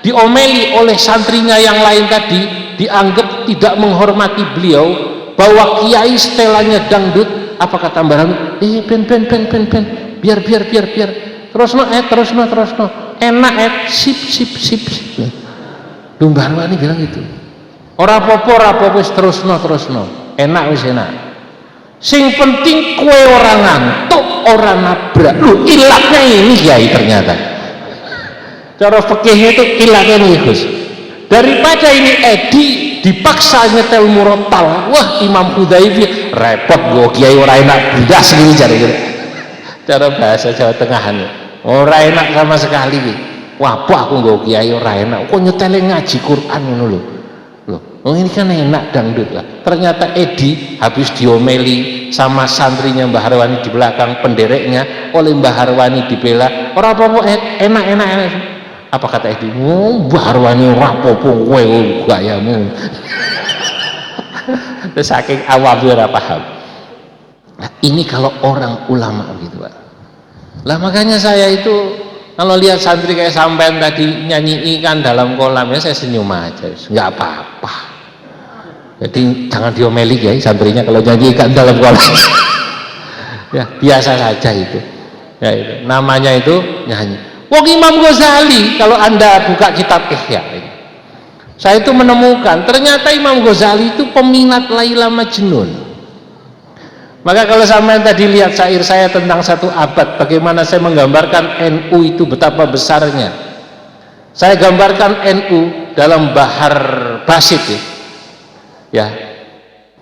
Speaker 1: diomeli oleh santrinya yang lain tadi, dianggap tidak menghormati beliau, bahwa kiai setelannya dangdut, apa kata Mbah Arwani? Biar terusno, enak, sip. Mbah Arwani bilang gitu. Ora apa-apa wis terusno, enak wis enak. Sing penting kue orang ngantuk, orang nabrak. Loh, ilatnya ini kiai ternyata. Cara fikihnya itu ilatnya ini Gus. Daripada ini Edi dipaksa nyetel murotal, wah Imam Hudzaifah repot gue kiai orang enak bidas ini cari. Cara bahasa Jawa Tengahan, orang enak sama sekali. Wah, apa aku gue kiai orang enak? Kok nyetelnya ngaji Quran ini loh. Oh ini kan enak dangdut lah. Ternyata Edi habis diomeli sama santrinya Mbah Arwani di belakang, pendereknya oleh Mbah Arwani dibela. Orang apa enak. Apa kata Edi? Oh, Mbah Arwani ora apa-apa kowe gayamu. Terus saking awam ora paham. Nah, ini kalau orang ulama gitu, Pak. Lah makanya saya itu kalau lihat santri kayak sampean tadi nyanyi ikan dalam kolam, ya saya senyum aja, nggak apa-apa. Jadi jangan diomeli ya santrinya kalau nyanyi ikan dalam kolam. Ya biasa saja itu. Ya itu namanya itu nyanyi. Wong Imam Ghazali, kalau Anda buka kitab Ihya ini, saya itu menemukan ternyata Imam Ghazali itu peminat Laila Majnun. Maka kalau sampai tadi lihat syair saya tentang satu abad, bagaimana saya menggambarkan NU itu betapa besarnya. Saya gambarkan NU dalam Bahar Basit ya.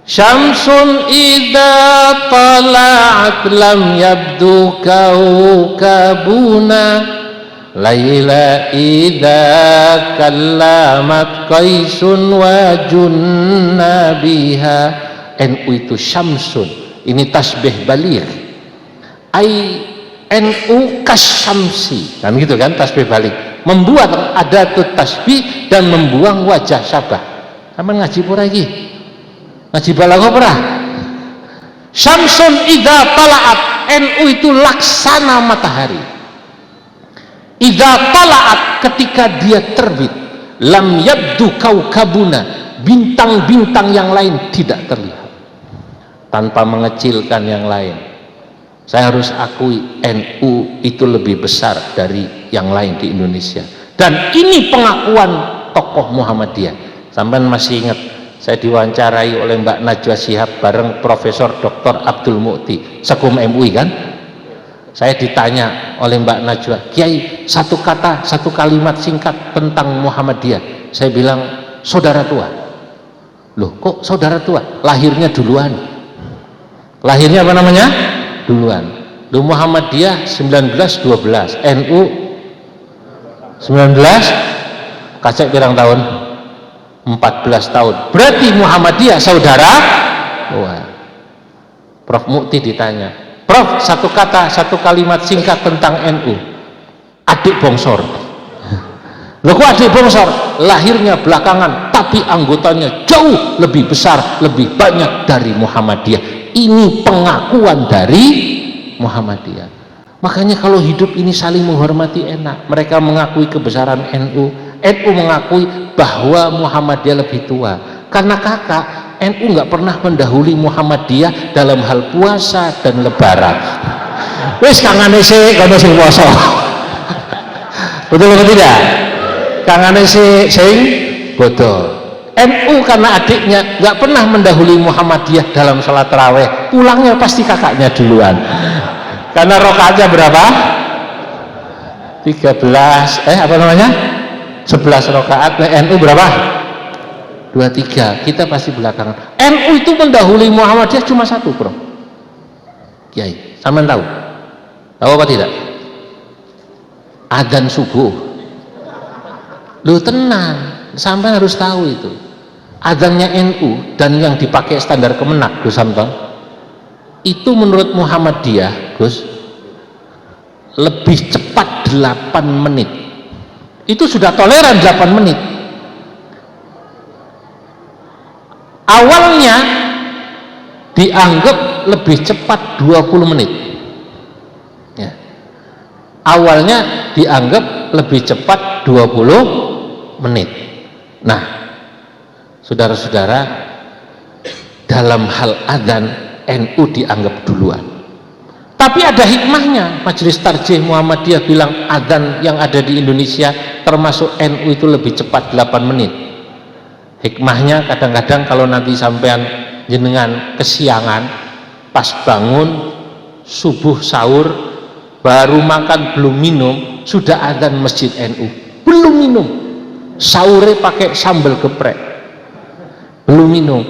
Speaker 1: Syamsun idza tala'at lam yabdu kaukabuna, laila idza kallamat qaisun wa junna biha. NU itu syamsun, ini tasbih baligh. NU kasyamsi, kan gitu kan, tasbih baligh, membuat adatut tasbih dan membuang wajah syabah. Kamu ngaji pura lagi? Ngaji balaghah pura? Syamsun idza tala'at, NU itu laksana matahari. Idza tala'at, ketika dia terbit, lam yabdu kaukabuna, bintang-bintang yang lain tidak terlihat. Tanpa mengecilkan yang lain, saya harus akui NU itu lebih besar dari yang lain di Indonesia. Dan ini pengakuan tokoh Muhammadiyah. Sampean masih ingat saya diwawancarai oleh Mbak Najwa Shihab bareng Profesor Dr. Abdul Mu'ti, Sekum MUI kan? Saya ditanya oleh Mbak Najwa, Kiai, satu kata, satu kalimat singkat tentang Muhammadiyah. Saya bilang, saudara tua. Loh, kok saudara tua? Lahirnya duluan. Lahirnya apa namanya? Duluan. Loh, Muhammadiyah 1912, NU 19, kacek pirang tahun? 14 tahun. Berarti Muhammadiyah saudara tua. Prof Mukti ditanya, Prof, satu kata, satu kalimat singkat tentang NU. Adik bongsor. Loh, kok adik bongsor? Lahirnya belakangan, tapi anggotanya jauh lebih besar, lebih banyak dari Muhammadiyah. Ini pengakuan dari Muhammadiyah. Makanya kalau hidup ini saling menghormati enak. Mereka mengakui kebesaran NU, NU mengakui bahwa Muhammadiyah lebih tua. Karena kakak, NU nggak pernah mendahului Muhammadiyah dalam hal puasa dan lebaran. Wis kangane sih kono sing puasa. Betul atau tidak? Kangane sih sing bodoh. NU karena adiknya nggak pernah mendahului Muhammadiyah dalam sholat taraweh, pulangnya pasti kakaknya duluan. Karena rokaatnya berapa? 13 apa namanya? 11 rokaat. NU berapa? 23. Kita pasti belakangan. NU itu mendahului Muhammadiyah cuma satu, Bro. Kiai, sampean tahu? Tahu apa tidak? Adzan subuh. Lu tenang, sampean harus tahu itu. Adzannya NU dan yang dipakai standar Kemenak, Gus Samton, itu menurut Muhammadiyah, Gus, lebih cepat 8 menit. Itu sudah toleran 8 menit. Awalnya dianggap lebih cepat 20 menit ya. Awalnya dianggap lebih cepat 20 menit. Nah, saudara-saudara, dalam hal adzan NU dianggap duluan. Tapi ada hikmahnya. Majelis Tarjih Muhammadiyah bilang adzan yang ada di Indonesia termasuk NU itu lebih cepat 8 menit. Hikmahnya kadang-kadang kalau nanti sampean jenengan kesiangan, pas bangun subuh sahur, baru makan belum minum, sudah adzan masjid NU, belum minum, sahurnya pakai sambal geprek, belum minum,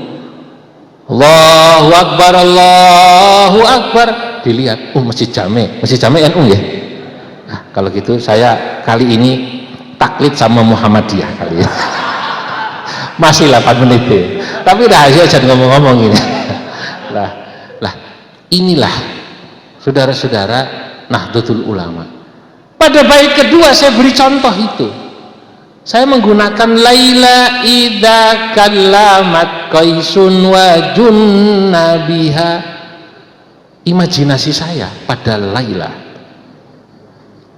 Speaker 1: Allahu Akbar, Allahu Akbar, dilihat, masjid Jami NU ya. Nah, kalau gitu saya kali ini taklid sama Muhammadiyah kali ya. Masih 8 menit ya. Tapi rahasia jangan ngomong-ngomong ini. lah inilah saudara-saudara Nahdlatul Ulama. Pada bait kedua saya beri contoh itu. Saya menggunakan laila idza kallamat qaisun wa junna biha. Imajinasi saya pada Laila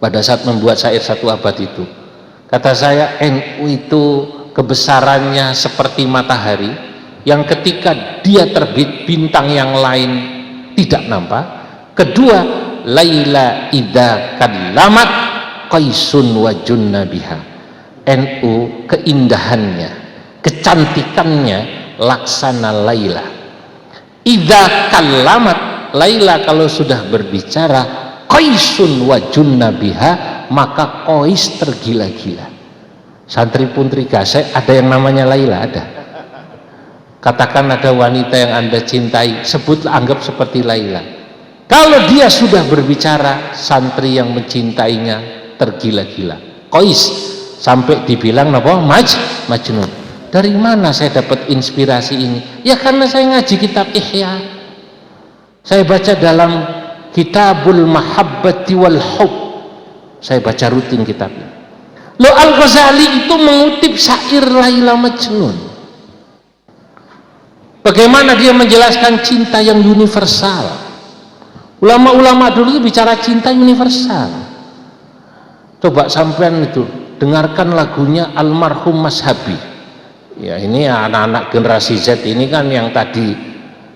Speaker 1: pada saat membuat syair satu abad itu. Kata saya, NU itu kebesarannya seperti matahari yang ketika dia terbit bintang yang lain tidak nampak. Kedua, laila idza kallamat qaisun wa junna biha. NU keindahannya, kecantikannya laksana Laila. Idza kallamat, Laila kalau sudah berbicara, qaisun wa junna biha, maka Qais tergila-gila. Santri puntri Gasek ada yang namanya Laila, ada. Katakan ada wanita yang Anda cintai, sebutlah, anggap seperti Laila. Kalau dia sudah berbicara, santri yang mencintainya tergila-gila. Qais sampai dibilang apa? Majnun. Dari mana saya dapat inspirasi ini? Ya karena saya ngaji kitab Ihya. Saya baca dalam Kitabul Mahabbati wal Hub. Saya baca rutin kitabnya. Lo Al-Ghazali itu mengutip syair Laila Majnun. Bagaimana dia menjelaskan cinta yang universal. Ulama-ulama dulu itu bicara cinta universal. Coba sampean itu dengarkan lagunya almarhum Mas Habi. Ya ini anak-anak generasi Z ini kan yang tadi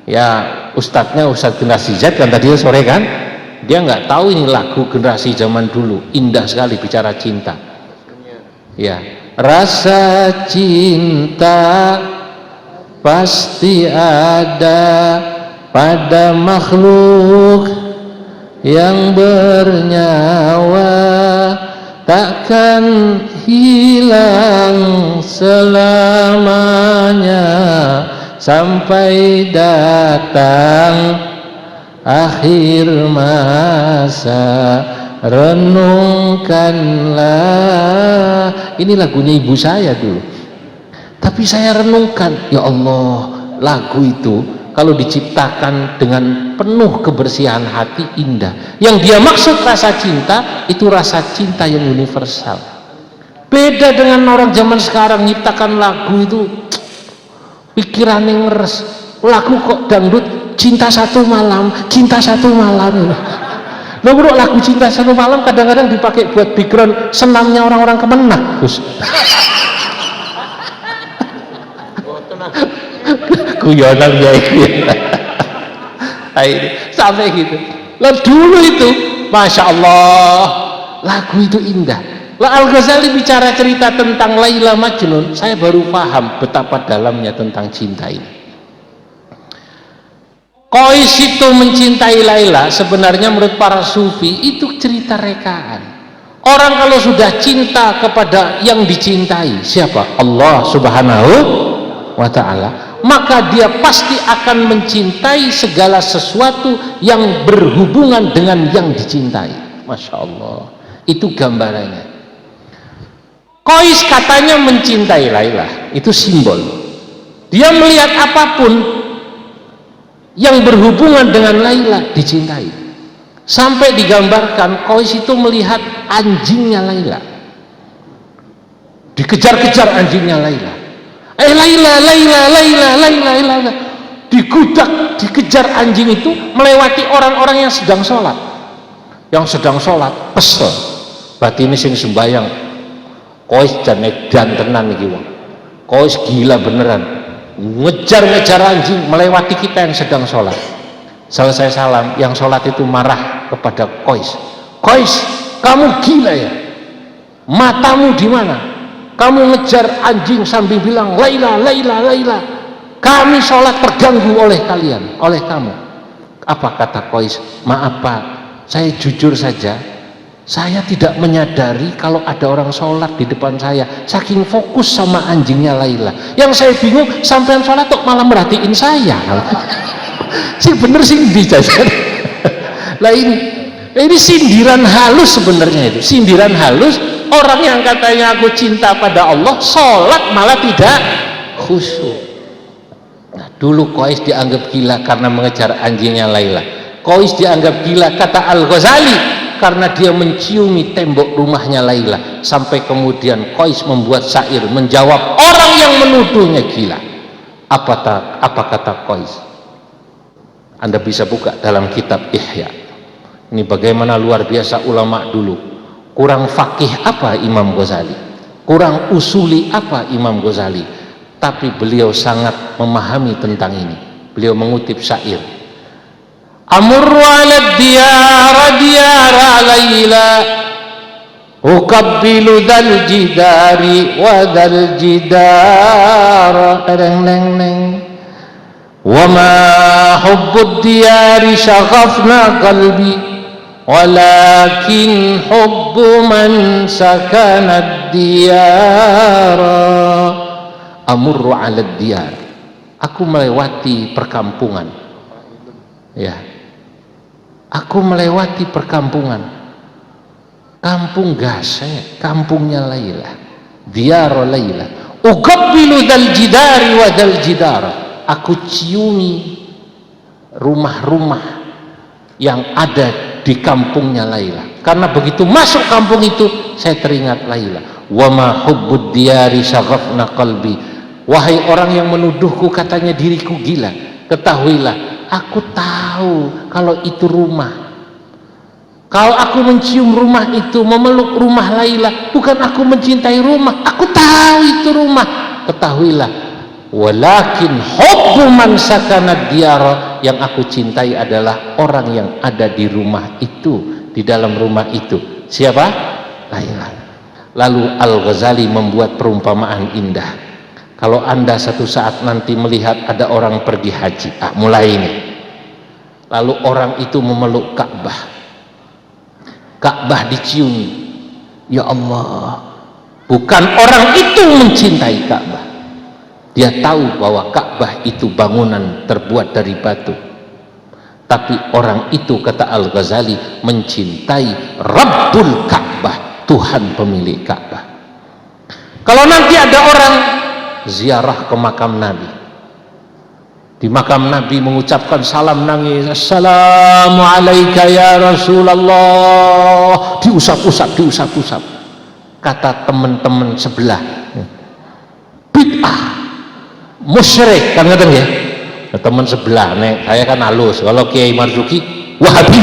Speaker 1: ya ustadznya ustadz generasi Z kan tadi sore kan, dia nggak tahu ini lagu generasi zaman dulu, indah sekali bicara cinta. Ya, rasa cinta pasti ada pada makhluk yang bernyawa, takkan hilang selamanya sampai datang akhir masa. Renungkanlah, ini lagunya ibu saya dulu, tapi saya renungkan, ya Allah, lagu itu kalau diciptakan dengan penuh kebersihan hati indah. Yang dia maksud rasa cinta itu rasa cinta yang universal. Beda dengan orang zaman sekarang nyiptakan lagu itu pikirannya ngeres. Lagu kok dangdut cinta satu malam, cinta satu malam. Loh bro, lagu cinta satu malam kadang-kadang dipakai buat background senamnya orang-orang Kemenak, Gus. Guyonan ya itu sampai gitu. Lah dulu itu Masya Allah lagu itu indah. Lah Al-Ghazali bicara cerita tentang Laila Majnun, saya baru paham betapa dalamnya tentang cinta ini. Qais itu mencintai Laila sebenarnya menurut para sufi itu cerita rekaan. Orang kalau sudah cinta kepada yang dicintai, siapa? Allah Subhanahu wa ta'ala, maka dia pasti akan mencintai segala sesuatu yang berhubungan dengan yang dicintai. Masya Allah, itu gambarannya. Qais katanya mencintai Laila, itu simbol. Dia melihat apapun yang berhubungan dengan Laila dicintai. Sampai digambarkan Qais itu melihat anjingnya Laila, dikejar-kejar anjingnya Laila. Laila, Laila, Laila, Laila, Laila, digudak, dikejar anjing itu melewati orang-orang yang sedang sholat. Yang sedang sholat kesel, berarti ini sing sembayang. Qais dan tenan iki wong. Qais gila beneran, ngejar-ngejar anjing melewati kita yang sedang sholat. Selesai salam, yang sholat itu marah kepada Qais. Qais, kamu gila ya? Matamu di mana? Kamu ngejar anjing sambil bilang Laila, Laila, Laila. Kami sholat terganggu oleh kalian, oleh kamu. Apa kata Qais? Maaf Pak, saya jujur saja, saya tidak menyadari kalau ada orang sholat di depan saya, saking fokus sama anjingnya Laila. Yang saya bingung, sampean sholat kok malah merhatiin saya. Sih bener sih dijajar. Lah ini sindiran halus sebenarnya itu, sindiran halus. Orang yang katanya aku cinta pada Allah, sholat malah tidak khusyuk. Nah, dulu Qais dianggap gila karena mengejar anjingnya Laila. Qais dianggap gila kata Al-Ghazali karena dia menciumi tembok rumahnya Laila. Sampai kemudian Qais membuat syair menjawab orang yang menuduhnya gila. Apa kata Qais? Anda bisa buka dalam kitab Ihya. Ini bagaimana luar biasa ulama dulu. Kurang fakih apa Imam Ghazali, kurang usuli apa Imam Ghazali, tapi beliau sangat memahami tentang ini. Beliau mengutip syair, amurru ala diyara diyara Laila, ukabbilu dal jidari wa dal jidara, wa ma hubbud diyari syaghafna qalbi, walakin hubbu man sakanad diyara. Amurru ala diyar, Aku melewati perkampungan. Ya. Aku melewati perkampungan. Kampung Gasek, kampungnya Laila. Diyar Laila. Uqabbilu dzal jidari wa dzal jidara. Aku ciumi rumah-rumah yang ada di kampungnya Laila. Karena begitu masuk kampung itu, saya teringat Laila. Wa ma hubbud diyari syaghafna qalbi. Wahai orang yang menuduhku katanya diriku gila, ketahuilah aku tahu kalau itu rumah. Kalau aku mencium rumah itu, memeluk rumah Laila, bukan aku mencintai rumah, aku tahu itu rumah. Ketahuilah, walakin hubbu man sakana diyara, yang aku cintai adalah orang yang ada di rumah itu, di dalam rumah itu. Siapa? Laila. Lalu Al-Ghazali membuat perumpamaan indah. Kalau Anda satu saat nanti melihat ada orang pergi haji, mulai ini. Lalu orang itu memeluk Ka'bah. Ka'bah diciumi. Ya Allah, bukan orang itu mencintai Ka'bah. Dia tahu bahwa Ka'bah itu bangunan terbuat dari batu. Tapi orang itu, kata Al-Ghazali, mencintai Rabbul Ka'bah, Tuhan pemilik Ka'bah. Kalau nanti ada orang ziarah ke makam Nabi, di makam Nabi mengucapkan salam nangis, Assalamualaikum ya Rasulullah, diusap-usap, kata teman-teman sebelah, bid'ah, musyrik, kan ngeten ya, teman sebelah, nek saya kan halus, kalau Kiai Marzuki Wahabi.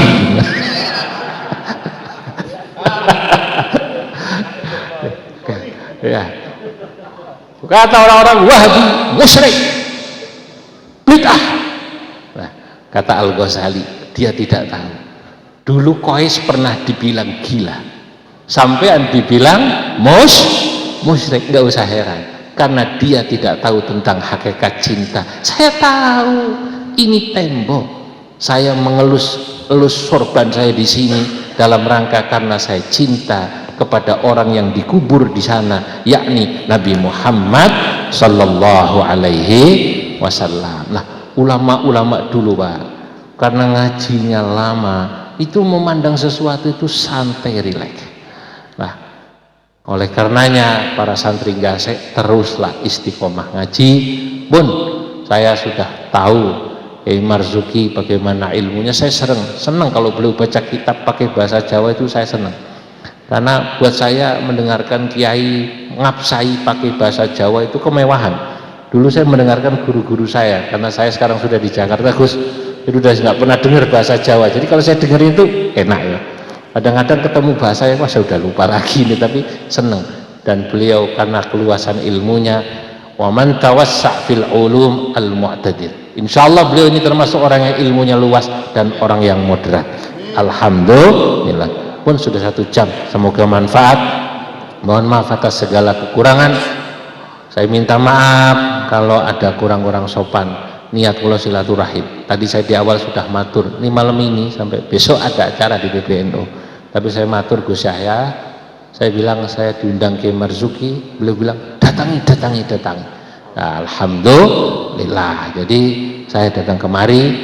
Speaker 1: Ya. Kata orang-orang Wahabi, musyrik, bid'ah. Nah, kata Al-Ghazali, dia tidak tahu. Dulu Qais pernah dibilang gila, sampean dibilang musyrik, nggak usah heran, karena dia tidak tahu tentang hakikat cinta. Saya tahu, ini tembok. Saya mengelus sorban saya di sini dalam rangka karena saya cinta kepada orang yang dikubur di sana, yakni Nabi Muhammad sallallahu alaihi wasallam. Nah, ulama-ulama dulu Pak, karena ngajinya lama, itu memandang sesuatu itu santai, rileks. Nah, oleh karenanya para santri Gasek teruslah istiqomah ngaji. Bun, saya sudah tahu Marzuki bagaimana ilmunya. Saya senang kalau beliau baca kitab pakai bahasa Jawa, itu saya senang. Karena buat saya mendengarkan kiai ngapsai pakai bahasa Jawa itu kemewahan. Dulu saya mendengarkan guru-guru saya, karena saya sekarang sudah di Jakarta, Gus, itu udah nggak pernah dengar bahasa Jawa. Jadi kalau saya dengerin itu enak ya. Kadang-kadang ketemu bahasa yang saya udah lupa lagi nih, tapi seneng. Dan beliau karena keluasan ilmunya, wa man tawassa' fil ulum al mu'tadir. Insyaallah beliau ini termasuk orang yang ilmunya luas dan orang yang moderat. Alhamdulillah. Pun sudah 1 jam, semoga manfaat. Mohon maaf atas segala kekurangan. Saya minta maaf kalau ada kurang-kurang sopan. Niat kula silaturahim. Tadi saya di awal sudah matur, ini malam ini sampai besok ada acara di PBNU. Tapi saya matur Gus Yahya, saya bilang saya diundang ke Marzuki, beliau bilang datangi. Nah, alhamdulillah. Jadi saya datang kemari,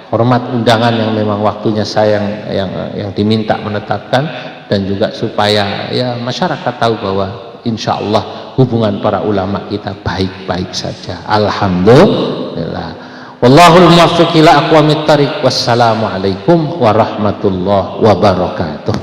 Speaker 1: hormat undangan yang memang waktunya saya yang diminta menetapkan, dan juga supaya ya masyarakat tahu bahwa insya Allah hubungan para ulama kita baik-baik saja. Alhamdulillah. Wallahul muwaffiq ila aqwamit thariq. Wassalamualaikum warahmatullahi wabarakatuh.